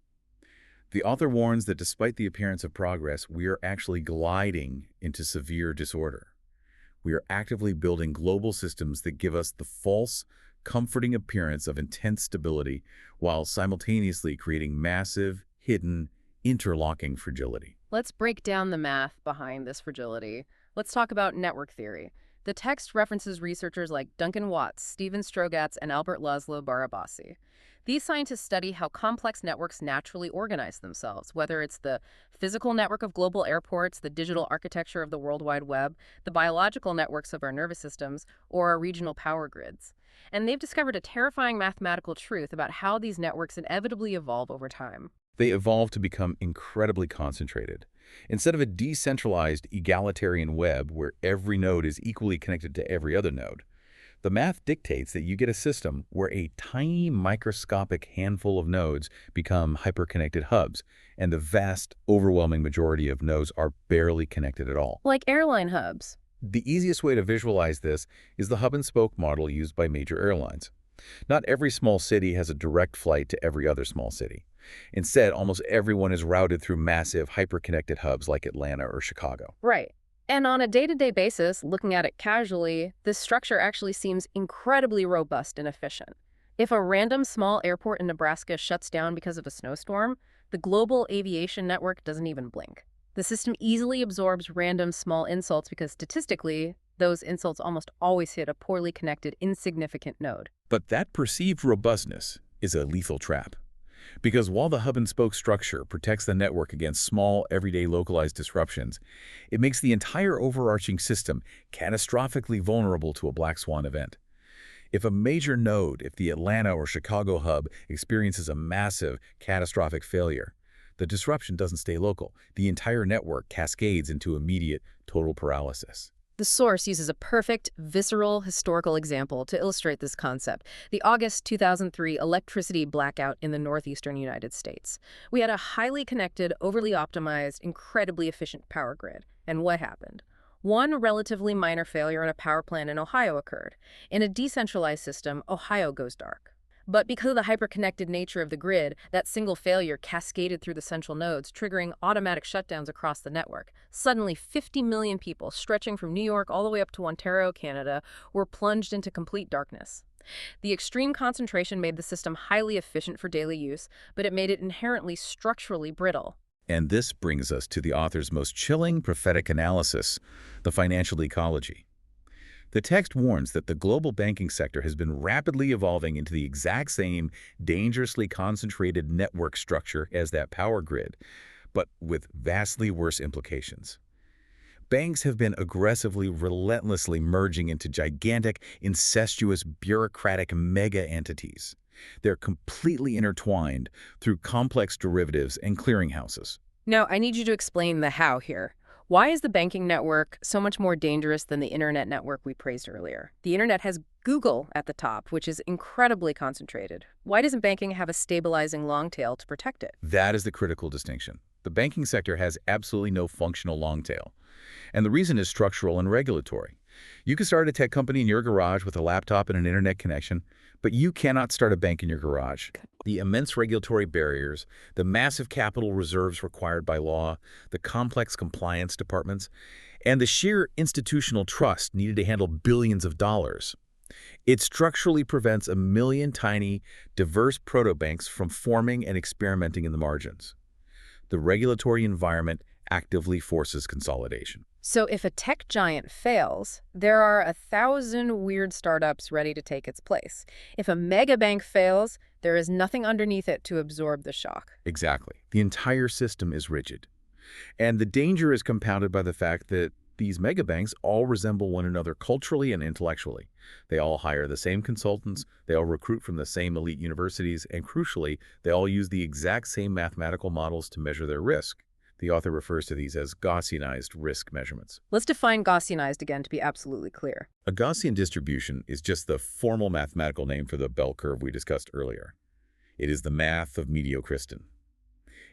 The author warns that despite the appearance of progress, we are actually gliding into severe disorder. We are actively building global systems that give us the false, comforting appearance of intense stability while simultaneously creating massive, hidden, interlocking fragility. Let's break down the math behind this fragility. Let's talk about network theory. The text references researchers like Duncan Watts, Stephen Strogatz, and Albert Laszlo Barabasi. These scientists study how complex networks naturally organize themselves, whether it's the physical network of global airports, the digital architecture of the World Wide Web, the biological networks of our nervous systems, or our regional power grids. And they've discovered a terrifying mathematical truth about how these networks inevitably evolve over time. They evolve to become incredibly concentrated. Instead of a decentralized, egalitarian web where every node is equally connected to every other node, the math dictates that you get a system where a tiny microscopic handful of nodes become hyperconnected hubs, and the vast, overwhelming majority of nodes are barely connected at all. Like airline hubs. The easiest way to visualize this is the hub-and-spoke model used by major airlines. Not every small city has a direct flight to every other small city. Instead, almost everyone is routed through massive, hyper-connected hubs like Atlanta or Chicago. Right. And on a day-to-day basis, looking at it casually, this structure actually seems incredibly robust and efficient. If a random small airport in Nebraska shuts down because of a snowstorm, the global aviation network doesn't even blink. The system easily absorbs random small insults because statistically, those insults almost always hit a poorly connected, insignificant node. But that perceived robustness is a lethal trap. Because while the hub-and-spoke structure protects the network against small, everyday localized disruptions, it makes the entire overarching system catastrophically vulnerable to a black swan event. If a major node, if the Atlanta or Chicago hub experiences a massive, catastrophic failure, the disruption doesn't stay local. The entire network cascades into immediate, total paralysis. The source uses a perfect, visceral, historical example to illustrate this concept: the August 2003 electricity blackout in the northeastern United States. We had a highly connected, overly optimized, incredibly efficient power grid. And what happened? One relatively minor failure in a power plant in Ohio occurred. In a decentralized system, Ohio goes dark. But because of the hyper-connected nature of the grid, that single failure cascaded through the central nodes, triggering automatic shutdowns across the network. Suddenly, 50 million people, stretching from New York all the way up to Ontario, Canada, were plunged into complete darkness. The extreme concentration made the system highly efficient for daily use, but it made it inherently structurally brittle. And this brings us to the author's most chilling prophetic analysis, the financial ecology. The text warns that the global banking sector has been rapidly evolving into the exact same dangerously concentrated network structure as that power grid, but with vastly worse implications. Banks have been aggressively, relentlessly merging into gigantic, incestuous, bureaucratic mega-entities. They're completely intertwined through complex derivatives and clearinghouses. Now, I need you to explain the how here. Why is the banking network so much more dangerous than the internet network we praised earlier? The internet has Google at the top, which is incredibly concentrated. Why doesn't banking have a stabilizing long tail to protect it? That is the critical distinction. The banking sector has absolutely no functional long tail. And the reason is structural and regulatory. You can start a tech company in your garage with a laptop and an internet connection, but you cannot start a bank in your garage. The immense regulatory barriers, the massive capital reserves required by law, the complex compliance departments, and the sheer institutional trust needed to handle billions of dollars. It structurally prevents a million tiny, diverse proto-banks from forming and experimenting in the margins. The regulatory environment actively forces consolidation. So if a tech giant fails, there are 1,000 weird startups ready to take its place. If a mega bank fails, there is nothing underneath it to absorb the shock. Exactly. The entire system is rigid. And the danger is compounded by the fact that these megabanks all resemble one another culturally and intellectually. They all hire the same consultants, they all recruit from the same elite universities, and crucially, they all use the exact same mathematical models to measure their risk. The author refers to these as Gaussianized risk measurements. Let's define Gaussianized again to be absolutely clear. A Gaussian distribution is just the formal mathematical name for the bell curve we discussed earlier. It is the math of Mediocristan.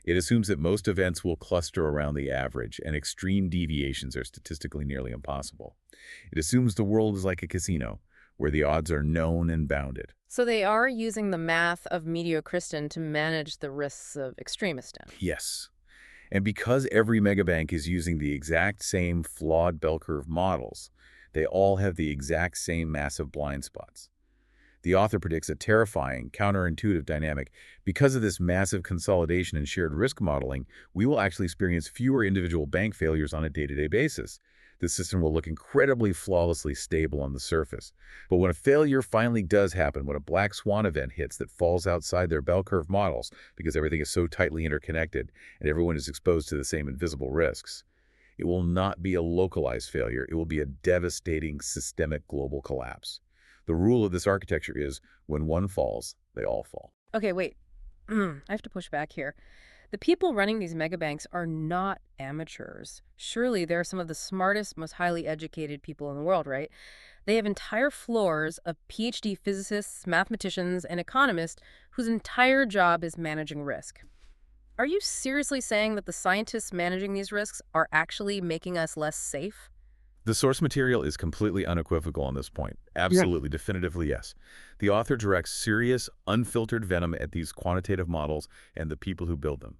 It assumes that most events will cluster around the average, and extreme deviations are statistically nearly impossible. It assumes the world is like a casino, where the odds are known and bounded. So they are using the math of Mediocristan to manage the risks of Extremistan. Yes. And because every megabank is using the exact same flawed bell curve models, they all have the exact same massive blind spots. The author predicts a terrifying, counterintuitive dynamic. Because of this massive consolidation and shared risk modeling, we will actually experience fewer individual bank failures on a day-to-day basis. The system will look incredibly flawlessly stable on the surface. But when a failure finally does happen, when a black swan event hits that falls outside their bell curve models, because everything is so tightly interconnected and everyone is exposed to the same invisible risks, it will not be a localized failure. It will be a devastating systemic global collapse. The rule of this architecture is, when one falls, they all fall. Okay, wait. I have to push back here. The people running these megabanks are not amateurs. Surely they're some of the smartest, most highly educated people in the world, right? They have entire floors of PhD physicists, mathematicians, and economists whose entire job is managing risk. Are you seriously saying that the scientists managing these risks are actually making us less safe? The source material is completely unequivocal on this point. Yeah. Absolutely, definitively yes. The author directs serious, unfiltered venom at these quantitative models and the people who build them.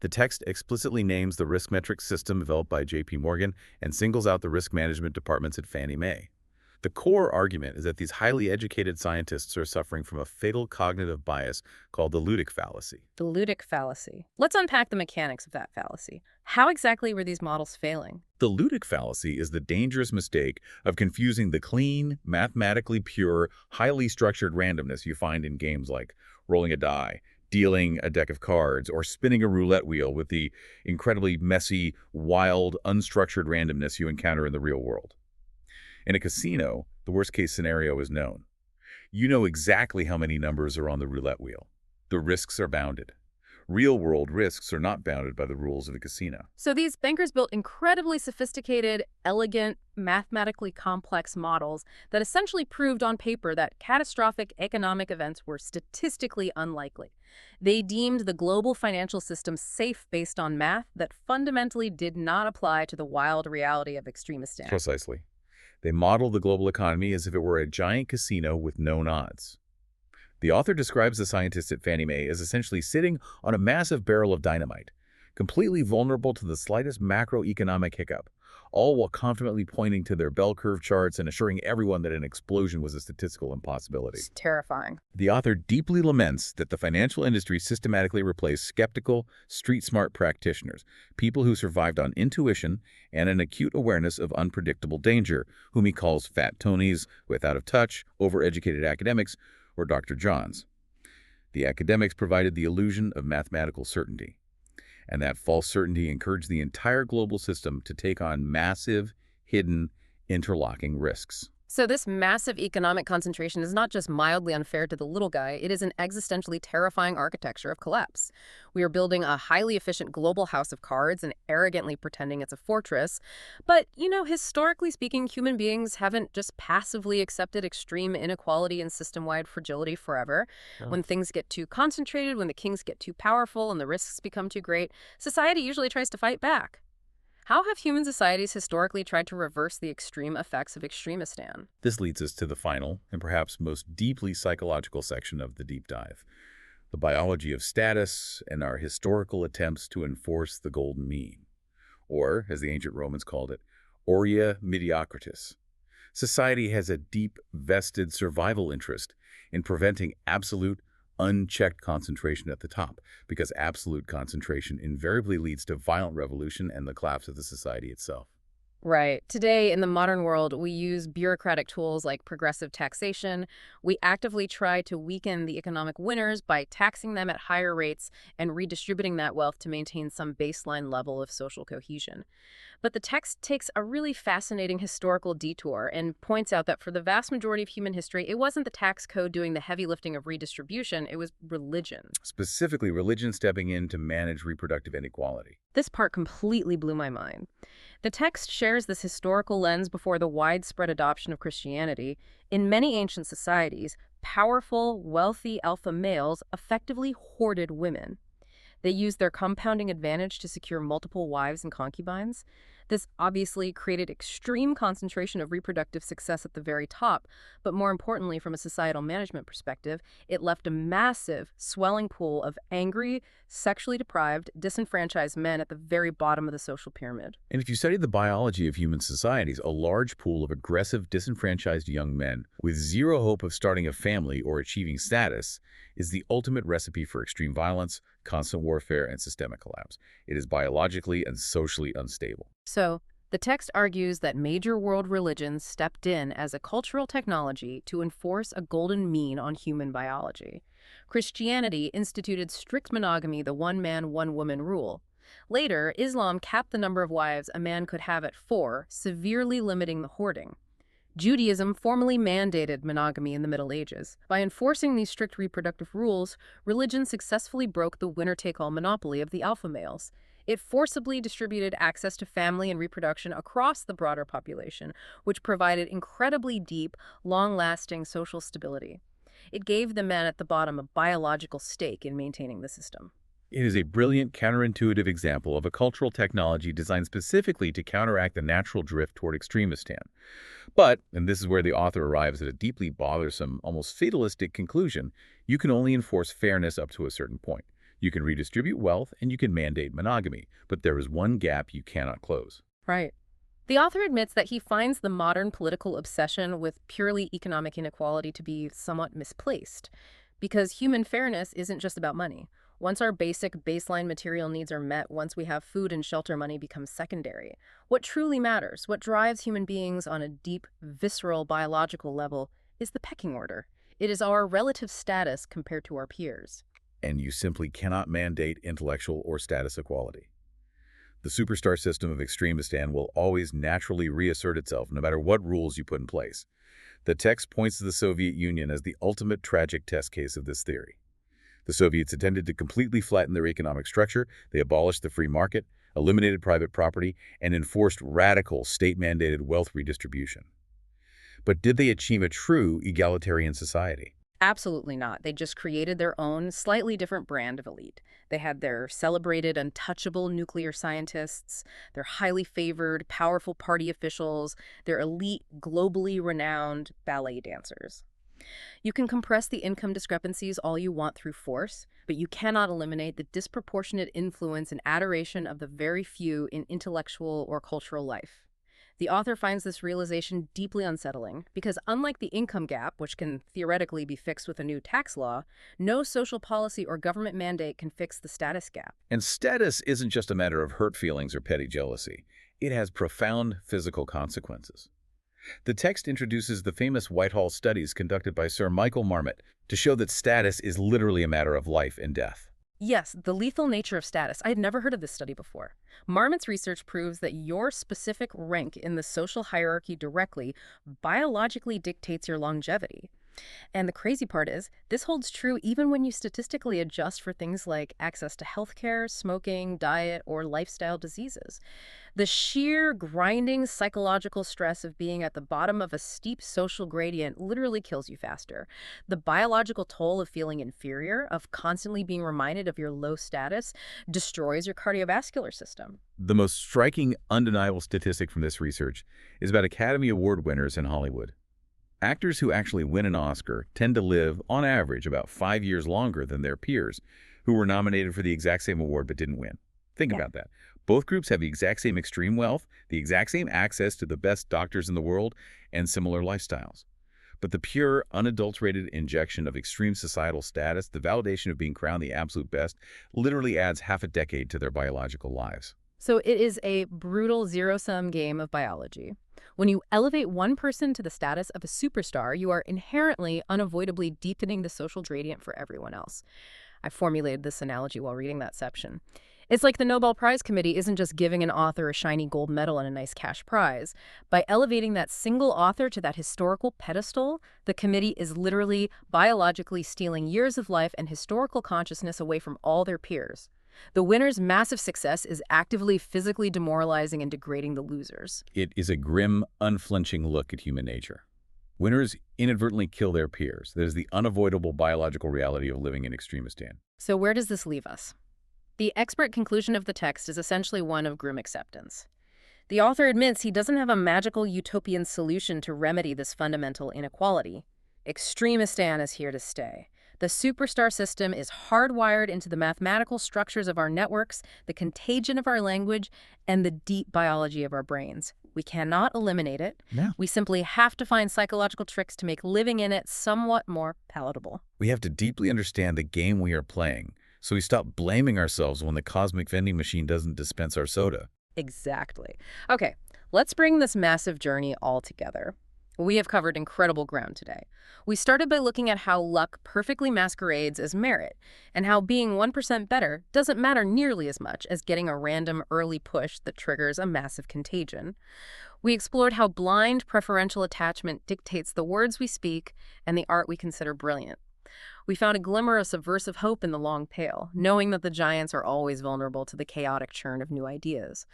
The text explicitly names the risk metric system developed by J.P. Morgan and singles out the risk management departments at Fannie Mae. The core argument is that these highly educated scientists are suffering from a fatal cognitive bias called the ludic fallacy. The ludic fallacy. Let's unpack the mechanics of that fallacy. How exactly were these models failing? The ludic fallacy is the dangerous mistake of confusing the clean, mathematically pure, highly structured randomness you find in games like rolling a die, dealing a deck of cards, or spinning a roulette wheel with the incredibly messy, wild, unstructured randomness you encounter in the real world. In a casino, the worst-case scenario is known. You know exactly how many numbers are on the roulette wheel. The risks are bounded. Real-world risks are not bounded by the rules of a casino. So these bankers built incredibly sophisticated, elegant, mathematically complex models that essentially proved on paper that catastrophic economic events were statistically unlikely. They deemed the global financial system safe based on math that fundamentally did not apply to the wild reality of Extremistan. Precisely. They model the global economy as if it were a giant casino with known odds. The author describes the scientists at Fannie Mae as essentially sitting on a massive barrel of dynamite, completely vulnerable to the slightest macroeconomic hiccup, all while confidently pointing to their bell curve charts and assuring everyone that an explosion was a statistical impossibility. It's terrifying. The author deeply laments that the financial industry systematically replaced skeptical, street-smart practitioners, people who survived on intuition and an acute awareness of unpredictable danger, whom he calls fat Tonys with out-of-touch, overeducated academics, or Dr. Johns. The academics provided the illusion of mathematical certainty, and that false certainty encouraged the entire global system to take on massive, hidden, interlocking risks. So this massive economic concentration is not just mildly unfair to the little guy, it is an existentially terrifying architecture of collapse. We are building a highly efficient global house of cards and arrogantly pretending it's a fortress. But, historically speaking, human beings haven't just passively accepted extreme inequality and system-wide fragility forever. Oh. When things get too concentrated, when the kings get too powerful and the risks become too great, society usually tries to fight back. How have human societies historically tried to reverse the extreme effects of Extremistan? This leads us to the final and perhaps most deeply psychological section of the deep dive, the biology of status and our historical attempts to enforce the golden mean, or, as the ancient Romans called it, aurea mediocritas. Society has a deep, vested survival interest in preventing absolute, unchecked concentration at the top, because absolute concentration invariably leads to violent revolution and the collapse of the society itself. Right. Today, in the modern world, we use bureaucratic tools like progressive taxation. We actively try to weaken the economic winners by taxing them at higher rates and redistributing that wealth to maintain some baseline level of social cohesion. But the text takes a really fascinating historical detour and points out that for the vast majority of human history, it wasn't the tax code doing the heavy lifting of redistribution, it was religion. Specifically, religion stepping in to manage reproductive inequality. This part completely blew my mind. The text shares this historical lens before the widespread adoption of Christianity. In many ancient societies, powerful, wealthy alpha males effectively hoarded women. They used their compounding advantage to secure multiple wives and concubines. This obviously created extreme concentration of reproductive success at the very top, but more importantly, from a societal management perspective, it left a massive, swelling pool of angry, sexually deprived, disenfranchised men at the very bottom of the social pyramid. And if you study the biology of human societies, a large pool of aggressive, disenfranchised young men with zero hope of starting a family or achieving status is the ultimate recipe for extreme violence, constant warfare, and systemic collapse. It is biologically and socially unstable. So, the text argues that major world religions stepped in as a cultural technology to enforce a golden mean on human biology. Christianity instituted strict monogamy, the one-man, one-woman rule. Later, Islam capped the number of wives a man could have at 4, severely limiting the hoarding. Judaism formally mandated monogamy in the Middle Ages. By enforcing these strict reproductive rules, religion successfully broke the winner-take-all monopoly of the alpha males. It forcibly distributed access to family and reproduction across the broader population, which provided incredibly deep, long-lasting social stability. It gave the men at the bottom a biological stake in maintaining the system. It is a brilliant counterintuitive example of a cultural technology designed specifically to counteract the natural drift toward Extremistan. But, and this is where the author arrives at a deeply bothersome, almost fatalistic conclusion, you can only enforce fairness up to a certain point. You can redistribute wealth and you can mandate monogamy, but there is one gap you cannot close. Right. The author admits that he finds the modern political obsession with purely economic inequality to be somewhat misplaced, because human fairness isn't just about money. Once our basic baseline material needs are met, once we have food and shelter, money becomes secondary. What truly matters, what drives human beings on a deep, visceral, biological level, is the pecking order. It is our relative status compared to our peers. And you simply cannot mandate intellectual or status equality. The superstar system of Extremistan will always naturally reassert itself no matter what rules you put in place. The text points to the Soviet Union as the ultimate tragic test case of this theory. The Soviets attempted to completely flatten their economic structure. They abolished the free market, eliminated private property, and enforced radical state-mandated wealth redistribution. But did they achieve a true egalitarian society? Absolutely not. They just created their own, slightly different brand of elite. They had their celebrated, untouchable nuclear scientists, their highly favored, powerful party officials, their elite, globally renowned ballet dancers. You can compress the income discrepancies all you want through force, but you cannot eliminate the disproportionate influence and adoration of the very few in intellectual or cultural life. The author finds this realization deeply unsettling because, unlike the income gap, which can theoretically be fixed with a new tax law, no social policy or government mandate can fix the status gap. And status isn't just a matter of hurt feelings or petty jealousy. It has profound physical consequences. The text introduces the famous Whitehall studies conducted by Sir Michael Marmot to show that status is literally a matter of life and death. Yes, the lethal nature of status. I had never heard of this study before. Marmot's research proves that your specific rank in the social hierarchy directly, biologically dictates your longevity. And the crazy part is, this holds true even when you statistically adjust for things like access to healthcare, smoking, diet, or lifestyle diseases. The sheer grinding psychological stress of being at the bottom of a steep social gradient literally kills you faster. The biological toll of feeling inferior, of constantly being reminded of your low status, destroys your cardiovascular system. The most striking, undeniable statistic from this research is about Academy Award winners in Hollywood. Actors who actually win an Oscar tend to live, on average, about 5 years longer than their peers who were nominated for the exact same award but didn't win. Think about that. Both groups have the exact same extreme wealth, the exact same access to the best doctors in the world, and similar lifestyles. But the pure, unadulterated injection of extreme societal status, the validation of being crowned the absolute best, literally adds half a decade to their biological lives. So it is a brutal zero-sum game of biology. When you elevate one person to the status of a superstar, you are inherently, unavoidably deepening the social gradient for everyone else. I formulated this analogy while reading that section. It's like the Nobel Prize Committee isn't just giving an author a shiny gold medal and a nice cash prize. By elevating that single author to that historical pedestal, the committee is literally biologically stealing years of life and historical consciousness away from all their peers. The winner's massive success is actively physically demoralizing and degrading the losers. It is a grim, unflinching look at human nature. Winners inadvertently kill their peers. That is the unavoidable biological reality of living in Extremistan. So where does this leave us? The expert conclusion of the text is essentially one of grim acceptance. The author admits he doesn't have a magical utopian solution to remedy this fundamental inequality. Extremistan is here to stay. The superstar system is hardwired into the mathematical structures of our networks, the contagion of our language, and the deep biology of our brains. We cannot eliminate it. No. We simply have to find psychological tricks to make living in it somewhat more palatable. We have to deeply understand the game we are playing, so we stop blaming ourselves when the cosmic vending machine doesn't dispense our soda. Exactly. Okay, let's bring this massive journey all together. We have covered incredible ground today. We started by looking at how luck perfectly masquerades as merit, and how being 1% better doesn't matter nearly as much as getting a random early push that triggers a massive contagion. We explored how blind preferential attachment dictates the words we speak and the art we consider brilliant. We found a glimmer of subversive hope in the long tail, knowing that the giants are always vulnerable to the chaotic churn of new ideas.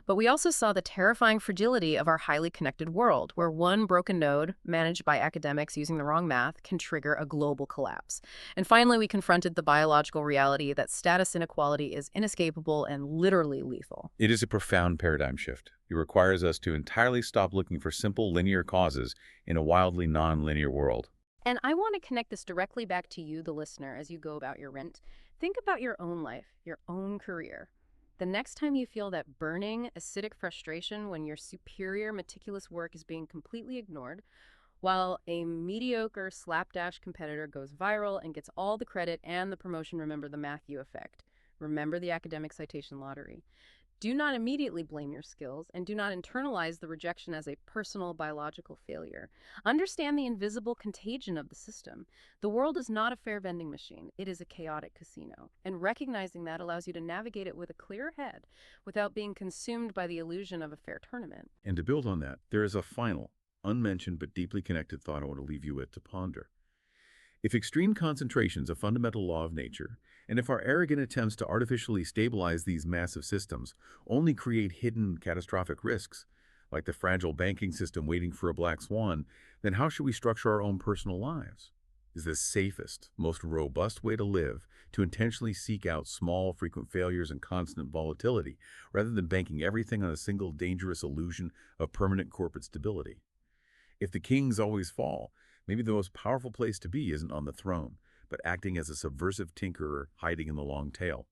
But we also saw the terrifying fragility of our highly connected world, where one broken node, managed by academics using the wrong math, can trigger a global collapse. And finally, we confronted the biological reality that status inequality is inescapable and literally lethal. It is a profound paradigm shift. It requires us to entirely stop looking for simple linear causes in a wildly non-linear world. And I want to connect this directly back to you, the listener, as you go about your rent. Think about your own life, your own career. The next time you feel that burning, acidic frustration when your superior, meticulous work is being completely ignored, while a mediocre slapdash competitor goes viral and gets all the credit and the promotion, remember the Matthew effect. Remember the academic citation lottery. Do not immediately blame your skills and do not internalize the rejection as a personal biological failure. Understand the invisible contagion of the system. The world is not a fair vending machine. It is a chaotic casino. And recognizing that allows you to navigate it with a clear head without being consumed by the illusion of a fair tournament. And to build on that, there is a final, unmentioned but deeply connected thought I want to leave you with to ponder. If extreme concentration is a fundamental law of nature, and if our arrogant attempts to artificially stabilize these massive systems only create hidden catastrophic risks, like the fragile banking system waiting for a black swan, then how should we structure our own personal lives? Is the safest, most robust way to live to intentionally seek out small, frequent failures and constant volatility, rather than banking everything on a single dangerous illusion of permanent corporate stability? If the kings always fall, maybe the most powerful place to be isn't on the throne, but acting as a subversive tinkerer hiding in the long tail.